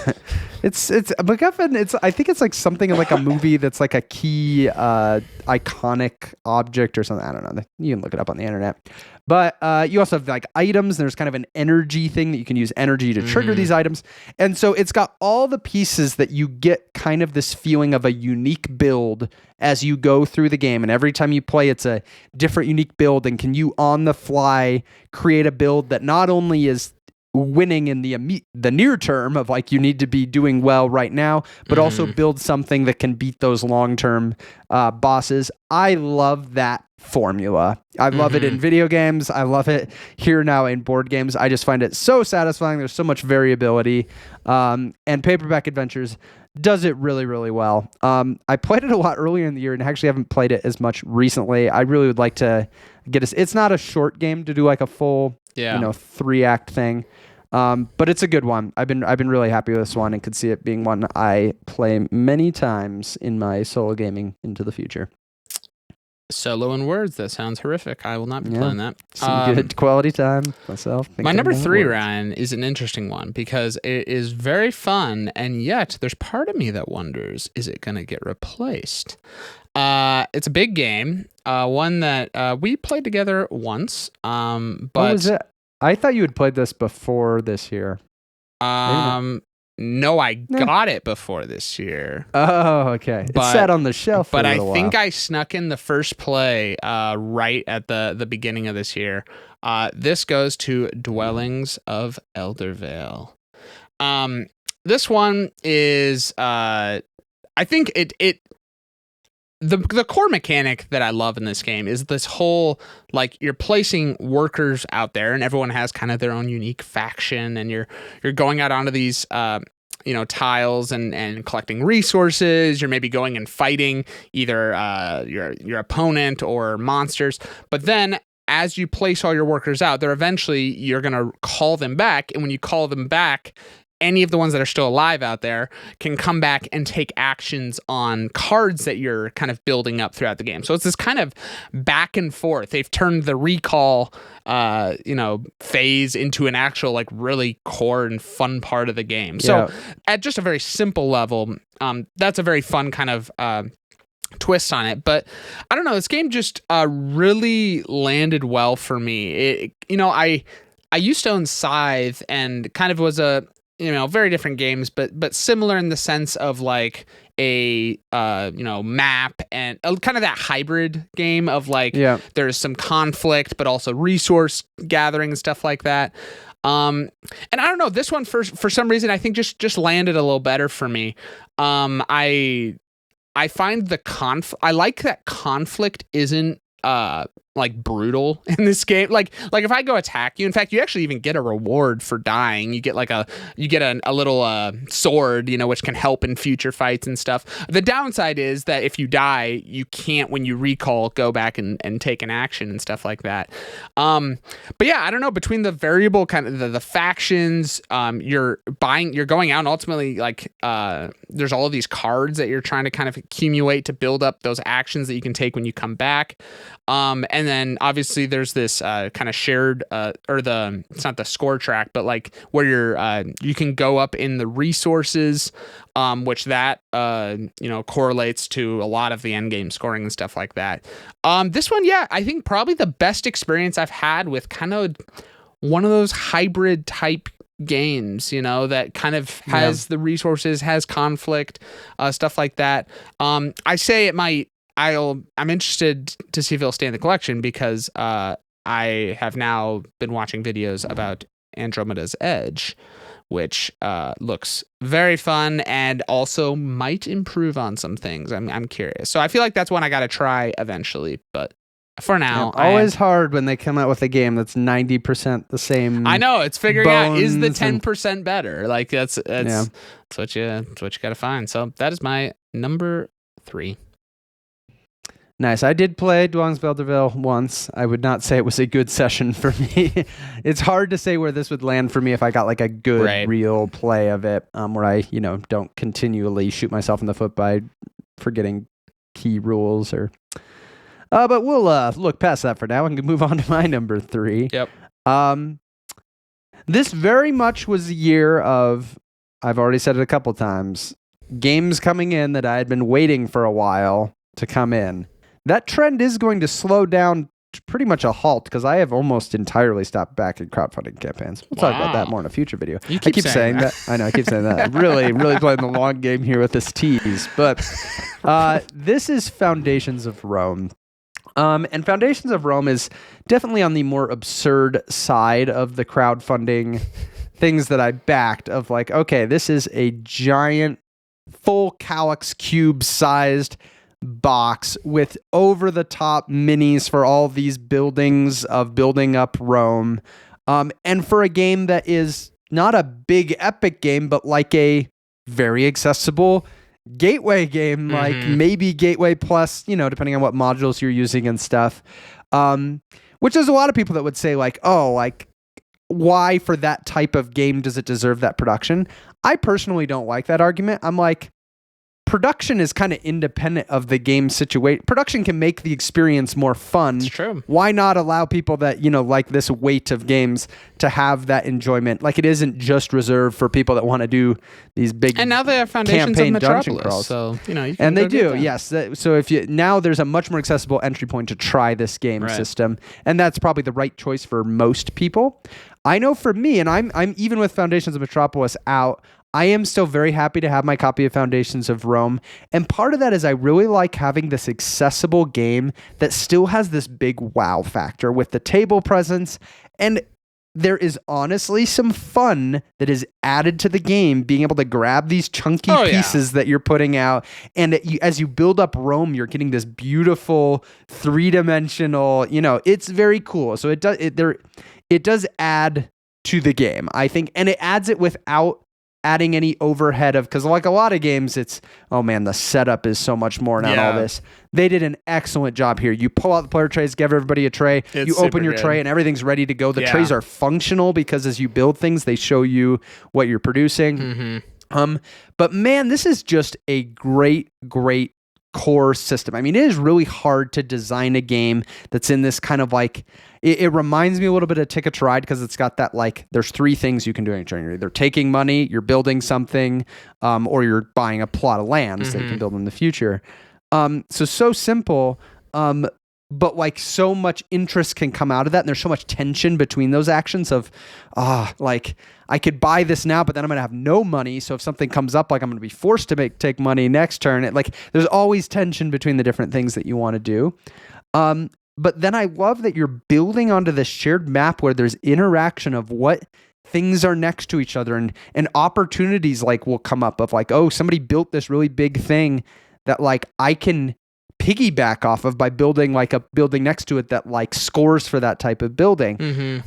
it's a MacGuffin. I think it's like something like a movie that's like a key iconic object or something. I don't know. You can look it up on the internet. But you also have like items. There's kind of an energy thing that you can use energy to trigger these items. And so it's got all the pieces that you get kind of this feeling of a unique build as you go through the game. And every time you play, it's a different unique build. And can you on the fly create a build that not only is winning in the near term of like you need to be doing well right now, but also build something that can beat those long-term bosses. I love that formula. I love it in video games. I love it here now in board games. I just find it so satisfying. There's so much variability. And Paperback Adventures does it really, really well. I played it a lot earlier in the year and actually haven't played it as much recently. I really would like to get it's not a short game to do like a full 3-act thing. But it's a good one. I've been really happy with this one and could see it being one I play many times in my solo gaming into the future. Solo in words, that sounds horrific. I will not be playing that. Some good quality time myself. My number 3, Ryan, is an interesting one because it is very fun, and yet there's part of me that wonders, is it going to get replaced? It's a big game, one that we played together once. But what was it? I thought you had played this before this year. No, I got it before this year. Oh, okay. It sat on the shelf for a little while. But I think I snuck in the first play right at the beginning of this year. This goes to Dwellings of Eldervale. This one is, I think the core mechanic that I love in this game is this whole, like, you're placing workers out there and everyone has kind of their own unique faction, and you're going out onto these tiles and collecting resources. You're maybe going and fighting either your opponent or monsters. But then as you place all your workers out, you're going to call them back, and when you call them back, any of the ones that are still alive out there can come back and take actions on cards that you're kind of building up throughout the game. So it's this kind of back and forth. They've turned the recall, phase into an actual, like, really core and fun part of the game. So at just a very simple level, that's a very fun kind of twist on it. But I don't know, this game just really landed well for me. I used to own Scythe, and kind of was a very different games, but similar in the sense of like a map and kind of that hybrid game of like there's some conflict but also resource gathering and stuff like that. And I don't know, this one for some reason I think just landed a little better for me. I find I like that conflict isn't like brutal in this game. Like if I go attack you, in fact, you actually even get a reward for dying. You get a little sword, which can help in future fights and stuff. The downside is that if you die, you can't, when you recall, go back and take an action and stuff like that. But yeah, I don't know, between the variable kind of the factions, you're going out and ultimately like there's all of these cards that you're trying to kind of accumulate to build up those actions that you can take when you come back. And then obviously there's this kind of shared it's not the score track, but like where you can go up in the resources, which that correlates to a lot of the end game scoring and stuff like that. This one, I think probably the best experience I've had with kind of one of those hybrid type games, that kind of has the resources, has conflict, stuff like that. I say it might. I'm interested to see if it'll stay in the collection because I have now been watching videos about Andromeda's Edge, which looks very fun and also might improve on some things. I'm curious. So I feel like that's one I got to try eventually, but for now, always hard when they come out with a game that's 90% the same. I know, it's figuring out, is the bones 10% better? Like that's what you got to find. So that is my number 3. Nice. I did play Dwellings of Elderville once. I would not say it was a good session for me. It's hard to say where this would land for me if I got like a good real play of it, where I, don't continually shoot myself in the foot by forgetting key rules or. But we'll look past that for now and move on to my number 3. Yep. This very much was a year of, I've already said it a couple times, games coming in that I had been waiting for a while to come in. That trend is going to slow down to pretty much a halt because I have almost entirely stopped backing crowdfunding campaigns. We'll talk about that more in a future video. I keep saying that. I know, I keep saying that. Really playing the long game here with this tease. But this is Foundations of Rome. And Foundations of Rome is definitely on the more absurd side of the crowdfunding things that I backed of like, okay, this is a giant full Calyx cube sized box with over the top minis for all these buildings of building up Rome. And for a game that is not a big epic game, but like a very accessible gateway game, like maybe Gateway Plus, depending on what modules you're using and stuff. Which there's a lot of people that would say like, oh, like why for that type of game does it deserve that production? I personally don't like that argument. I'm like, production is kind of independent of the game situation. Production can make the experience more fun. It's true. Why not allow people that, like this weight of games to have that enjoyment? Like it isn't just reserved for people that want to do these big and now they have Foundations of Metropolis. So, you can and they do, yes. So now there's a much more accessible entry point to try this game system. And that's probably the right choice for most people. I know for me, and I'm even with Foundations of Metropolis out, I am still very happy to have my copy of Foundations of Rome. And part of that is I really like having this accessible game that still has this big wow factor with the table presence. And there is honestly some fun that is added to the game, being able to grab these chunky pieces that you're putting out. And as you build up Rome, you're getting this beautiful 3-dimensional, it's very cool. So it does add to the game, I think. And it adds it without adding any overhead of, because like a lot of games, it's, oh man, the setup is so much more than all this. They did an excellent job here. You pull out the player trays, give everybody a tray, you open your tray and everything's ready to go. The trays are functional because as you build things, they show you what you're producing. But man, this is just a great core system. I mean, it is really hard to design a game that's in this kind of like, it reminds me a little bit of Ticket to Ride because it's got that like, there's 3 things you can do in a journey. You're either taking money, you're building something, or you're buying a plot of land so you can build in the future. So simple, but like so much interest can come out of that. And there's so much tension between those actions of, like I could buy this now, but then I'm going to have no money. So if something comes up, like I'm going to be forced to take money next turn. There's always tension between the different things that you want to do. But then I love that you're building onto this shared map where there's interaction of what things are next to each other and opportunities like will come up of like, oh, somebody built this really big thing that like I can piggyback off of by building like a building next to it that like scores for that type of building.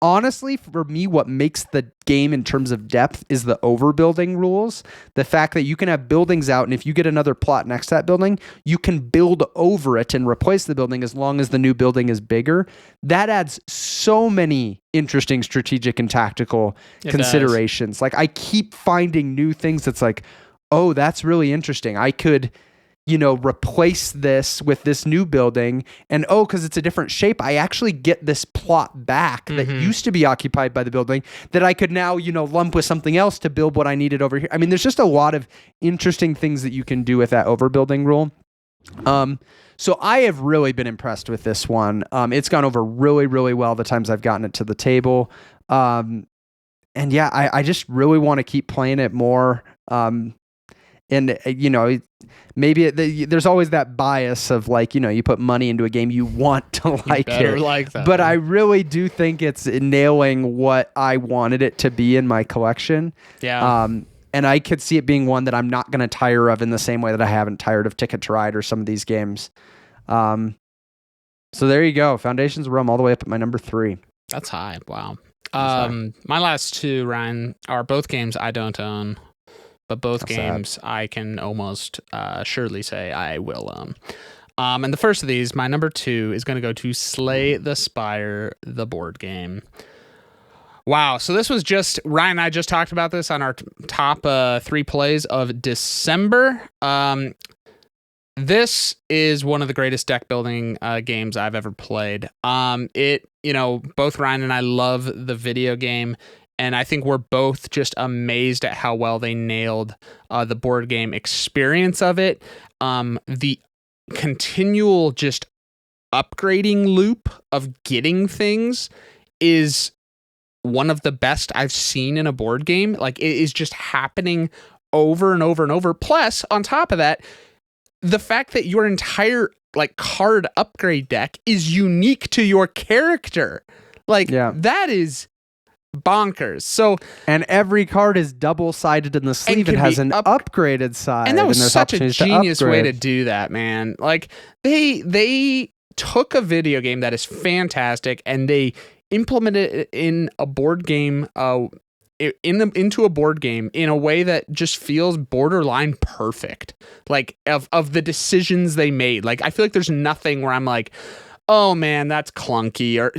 Honestly, for me, what makes the game in terms of depth is the overbuilding rules. The fact that you can have buildings out, and if you get another plot next to that building, you can build over it and replace the building as long as the new building is bigger. That adds so many interesting strategic and tactical considerations. Like I keep finding new things that's like, oh, that's really interesting. I could replace this with this new building. And because it's a different shape, I actually get this plot back that used to be occupied by the building that I could now, lump with something else to build what I needed over here. I mean, there's just a lot of interesting things that you can do with that overbuilding rule. So I have really been impressed with this one. It's gone over really, really well the times I've gotten it to the table. And yeah, I just really want to keep playing it more. And there's always that bias of like, you put money into a game, you want to like better it. like that, but man. I really do think it's nailing what I wanted it to be in my collection. Yeah. And I could see it being one that I'm not going to tire of in the same way that I haven't tired of Ticket to Ride or some of these games. So there you go. Foundations of Rome all the way up at my number 3. That's high. Wow. My last 2, Ryan, are both games I don't own, but both games I can almost surely say I will own. And the first of these, my number 2, is going to go to Slay the Spire, the board game. Wow. So this was just, Ryan and I just talked about this on our top 3 plays of December. This is one of the greatest deck building games I've ever played. Both Ryan and I love the video game, and I think we're both just amazed at how well they nailed the board game experience of it. The continual just upgrading loop of getting things is one of the best I've seen in a board game. Like, it is just happening over and over and over. Plus, on top of that, the fact that your entire like card upgrade deck is unique to your character, that is bonkers. So, and every card is double-sided in the sleeve. It has an upgraded side, and that was such a genius way to do that, man. Like, they took a video game that is fantastic and they implemented it in a board game. Into a board game in a way that just feels borderline perfect, like of the decisions they made. Like, I feel like there's nothing where I'm like, oh man, that's clunky, or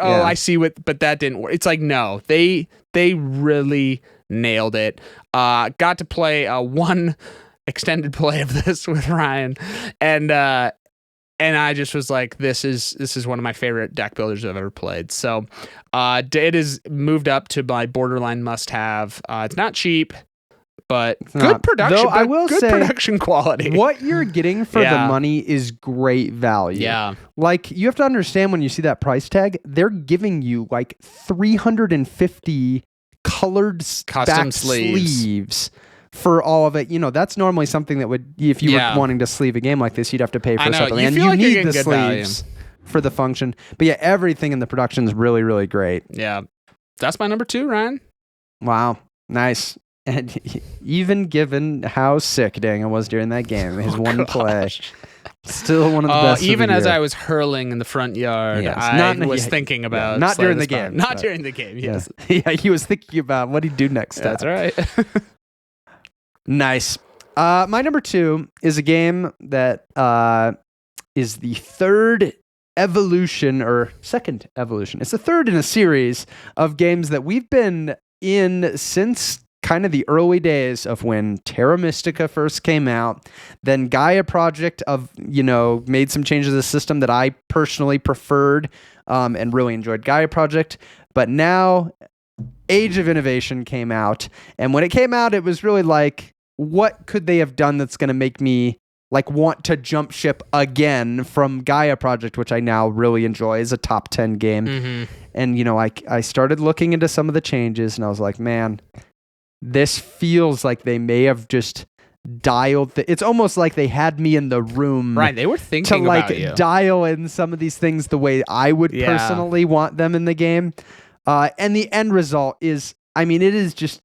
I see but that didn't work. It's like, no, they really nailed it. Got to play one extended play of this with Ryan, and I just was like, this is one of my favorite deck builders I've ever played. So it is moved up to my borderline must-have. It's not cheap, but good production. Though I will say, production quality. What you're getting for the money is great value. Yeah. Like, you have to understand, when you see that price tag, they're giving you like 350 colored custom sleeves for all of it. That's normally something that would, if you were wanting to sleeve a game like this, you'd have to pay for separately. And you need the sleeves for the function. But yeah, everything in the production is really, really great. Yeah. That's my number 2, Ryan. Wow. Nice. And even given how sick Daniel was during that game, his one play, still one of the best. Even as I was hurling in the front yard, I was thinking about not during the game. Not during the game. Yes. Yeah, he was thinking about what he'd do next time. That's right. Nice. My number 2 is a game that is the third evolution, or second evolution. It's the third in a series of games that we've been in since kind of the early days of when Terra Mystica first came out. Then Gaia Project made some changes to the system that I personally preferred and really enjoyed Gaia Project. But now Age of Innovation came out. And when it came out, it was really like, what could they have done that's going to make me like want to jump ship again from Gaia Project, which I now really enjoy as a top 10 game. Mm-hmm. And, I started looking into some of the changes and I was like, man, this feels like they may have just dialed. It's almost like they had me in the room. Right. They were thinking to about you. Dial in some of these things the way I would personally want them in the game. And the end result is, it is just,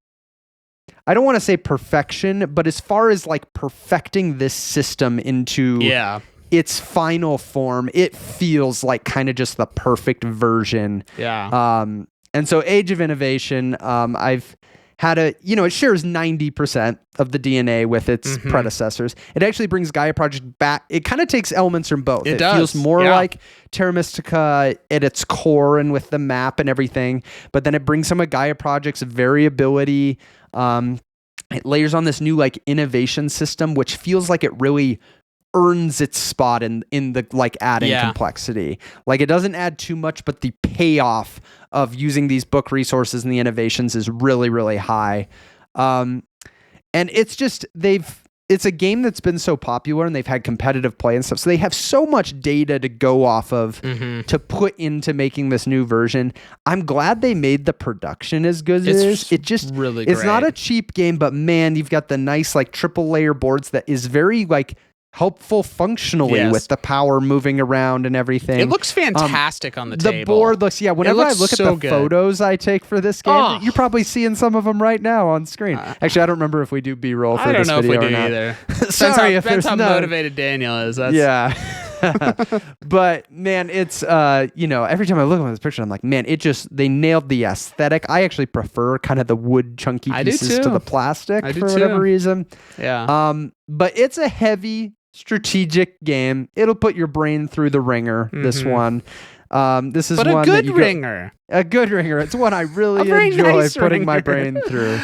I don't want to say perfection, but as far as like perfecting this system into its final form, it feels like kind of just the perfect version. Yeah. And so Age of Innovation, I've had it shares 90% of the DNA with its predecessors. It actually brings Gaia Project back. It kind of takes elements from both. It does. Feels more like Terra Mystica at its core and with the map and everything, but then it brings some of Gaia Project's variability. It layers on this new like innovation system, which feels like it really earns its spot in the like adding complexity. Like, it doesn't add too much, but the payoff of using these book resources and the innovations is really, really high. And it's just, they've it's a game that's been so popular and they've had competitive play and stuff. So they have so much data to go off of to put into making this new version. I'm glad they made the production as good as it is. It just really it's great. not a cheap game, but man, you've got the nice like triple layer boards that is very like helpful functionally with the power moving around and everything. It looks fantastic on the table. The board looks, whenever I look at the photos I take for this game, you're probably seeing some of them right now on screen. Actually, I don't remember if we do B-roll for this video or not. I don't know if we do either. Sorry if depends there's how motivated Daniel is. But man, it's every time I look at this picture, I'm like, man, they nailed the aesthetic. I actually prefer kind of the wood chunky pieces to the plastic for whatever reason. Yeah. But it's a heavy strategic game. It'll put your brain through the ringer. This one. This is one a good ringer. A good ringer. It's one I really enjoy nice putting ringer. my brain through.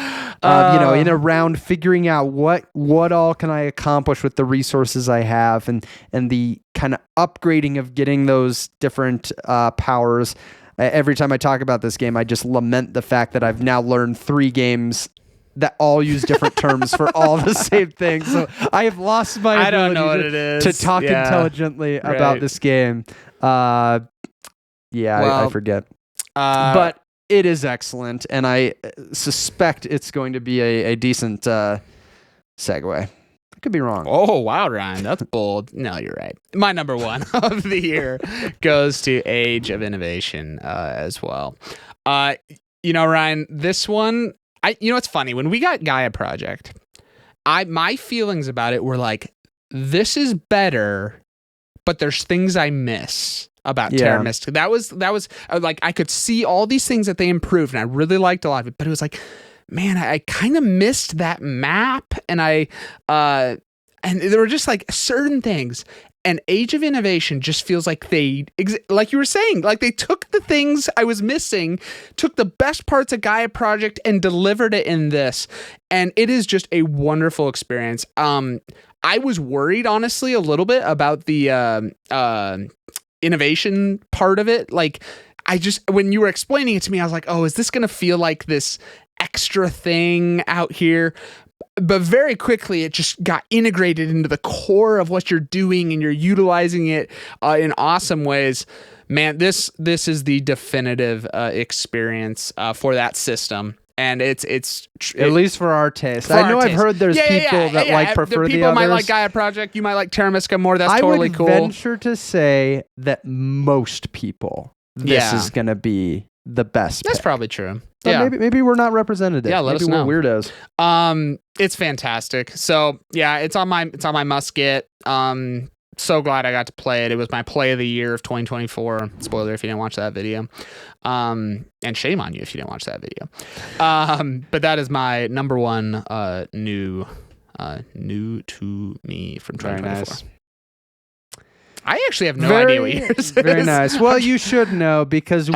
In a round, figuring out what all can I accomplish with the resources I have, and the kind of upgrading of getting those different powers. Every time I talk about this game, I just lament the fact that I've now learned 3 games that all use different terms for all the same thing. So I have lost my ability to talk intelligently about this game. I forget. But it is excellent, and I suspect it's going to be a decent segue. I could be wrong. Oh, wow, Ryan. That's bold. No, you're right. My number 1 of the year goes to Age of Innovation as well. Ryan, this one... it's funny. When we got Gaia Project, my feelings about it were like, this is better, but there's things I miss about Terra Mystica. That was like, I could see all these things that they improved, and I really liked a lot of it, but it was like, man, I kind of missed that map, and and there were just like certain things. And Age of Innovation just feels like like you were saying, like they took the things I was missing, took the best parts of Gaia Project and delivered it in this. And it is just a wonderful experience. I was worried, honestly, a little bit about the innovation part of it. Like, when you were explaining it to me, I was like, oh, is this going to feel like this extra thing out here? But very quickly, it just got integrated into the core of what you're doing, and you're utilizing it in awesome ways. Man, this is the definitive experience for that system, and it's at least for our taste. I know I've heard there's people that prefer the others. People might like Gaia Project. You might like Terra Mystica more. That's totally cool. I would venture to say that most people, this is going to be the best. That's pick. Probably true. But maybe we're not representative. Yeah, let us know. We're weirdos. It's fantastic. So yeah, it's on my must get. So glad I got to play it. It was my play of the year of 2024. Spoiler if you didn't watch that video. And shame on you if you didn't watch that video. But that is my number 1 new to me from 2024. Very nice. I actually have no idea what yours is. Very nice. Well, you should know because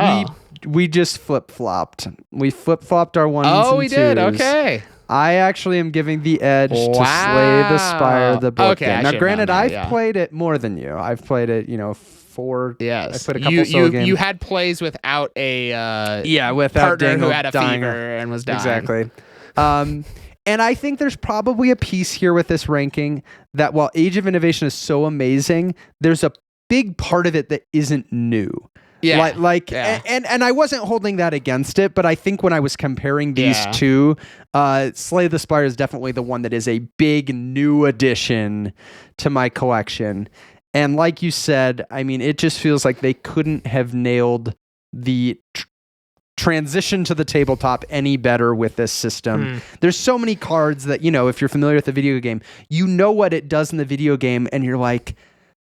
we just flip-flopped. We flip-flopped our 1s and 2s. Oh, we did? Okay. I actually am giving the edge to Slay the Spire, the board game. Now, granted, I've played it more than you. I've played it, 4. Yes. I played a couple solo games. You had plays without a without partner Daniel who had a dying fever and was dying. Exactly. And I think there's probably a piece here with this ranking that while Age of Innovation is so amazing, there's a big part of it that isn't new. Yeah. And I wasn't holding that against it, but I think when I was comparing these two, Slay the Spire is definitely the one that is a big new addition to my collection. And like you said, I mean, it just feels like they couldn't have nailed the transition to the tabletop any better with this system. There's so many cards that, if you're familiar with the video game, you know what it does in the video game, and you're like,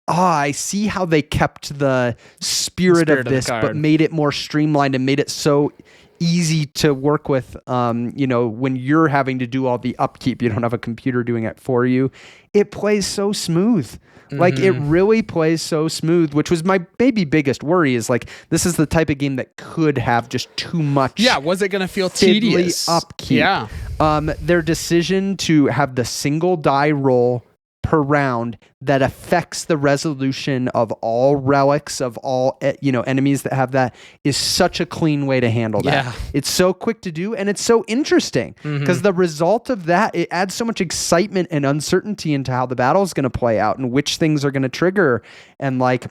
I see how they kept the spirit of this, but made it more streamlined and made it so easy to work with. When you're having to do all the upkeep, you don't have a computer doing it for you. It plays so smooth. Like, it really plays so smooth, which was my maybe biggest worry is like, this is the type of game that could have just too much. Yeah, was it going to feel tedious? Upkeep. Yeah. Their decision to have the single die roll per round that affects the resolution of all relics, of all enemies that have that, is such a clean way to handle that. Yeah. It's so quick to do, and it's so interesting because the result of that, it adds so much excitement and uncertainty into how the battle is going to play out and which things are going to trigger. And like,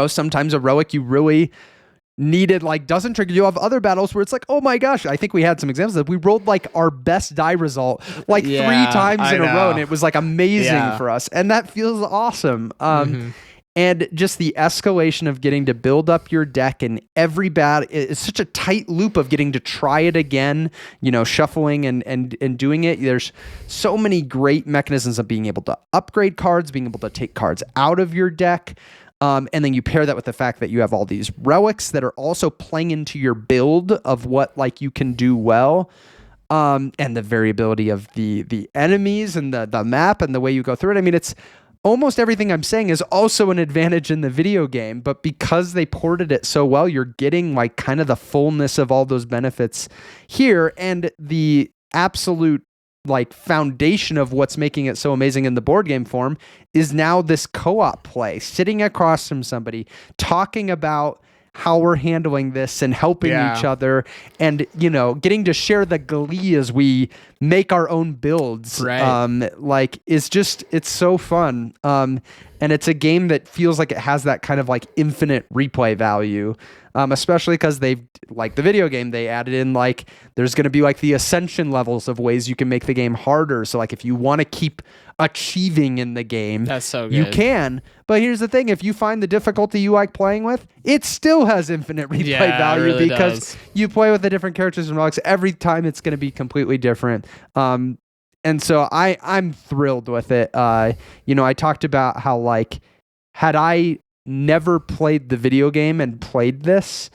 sometimes a relic you really needed doesn't trigger. You have other battles where it's like, oh my gosh, I think we had some examples of we rolled like our best die result 3 times in a row, and it was like amazing for us, and that feels awesome. And just the escalation of getting to build up your deck, and every battle is such a tight loop of getting to try it again, shuffling and doing it. There's so many great mechanisms of being able to upgrade cards, being able to take cards out of your deck. And then you pair that with the fact that you have all these relics that are also playing into your build of what you can do well. And the variability of the enemies and the map and the way you go through it. I mean, it's almost everything I'm saying is also an advantage in the video game, but because they ported it so well, you're getting kind of the fullness of all those benefits here. And the absolute foundation of what's making it so amazing in the board game form is now this co-op play, sitting across from somebody, talking about how we're handling this and helping each other, and getting to share the glee as we make our own builds. It's so fun. And it's a game that feels like it has that kind of infinite replay value. Especially because they've, the video game, they added in there's going to be the ascension levels of ways you can make the game harder. So if you want to keep achieving in the game, that's so good. You can. But here's the thing: if you find the difficulty you like playing with, it still has infinite replay value, really because you play with the different characters and relics. Every time it's going to be completely different. And so I'm thrilled with it. I talked about how had I never played the video game and played this,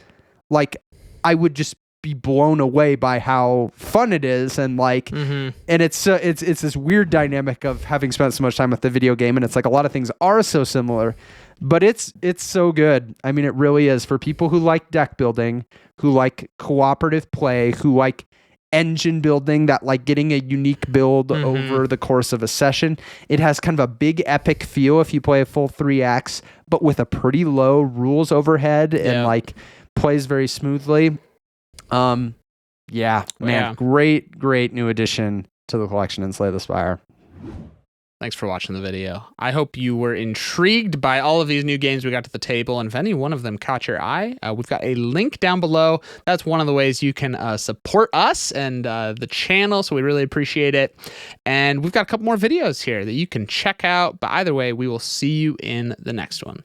I would just be blown away by how fun it is, and and it's this weird dynamic of having spent so much time with the video game, and it's a lot of things are so similar, but it's so good. I mean, it really is for people who like deck building, who like cooperative play, who like engine building, that getting a unique build over the course of a session. It has kind of a big epic feel if you play a full 3 acts, but with a pretty low rules overhead, and plays very smoothly. Great new addition to the collection in Slay the Spire. Thanks for watching the video. I hope you were intrigued by all of these new games we got to the table, and if any one of them caught your eye, we've got a link down below. That's one of the ways you can support us and the channel, so we really appreciate it. And we've got a couple more videos here that you can check out, but either way, we will see you in the next one.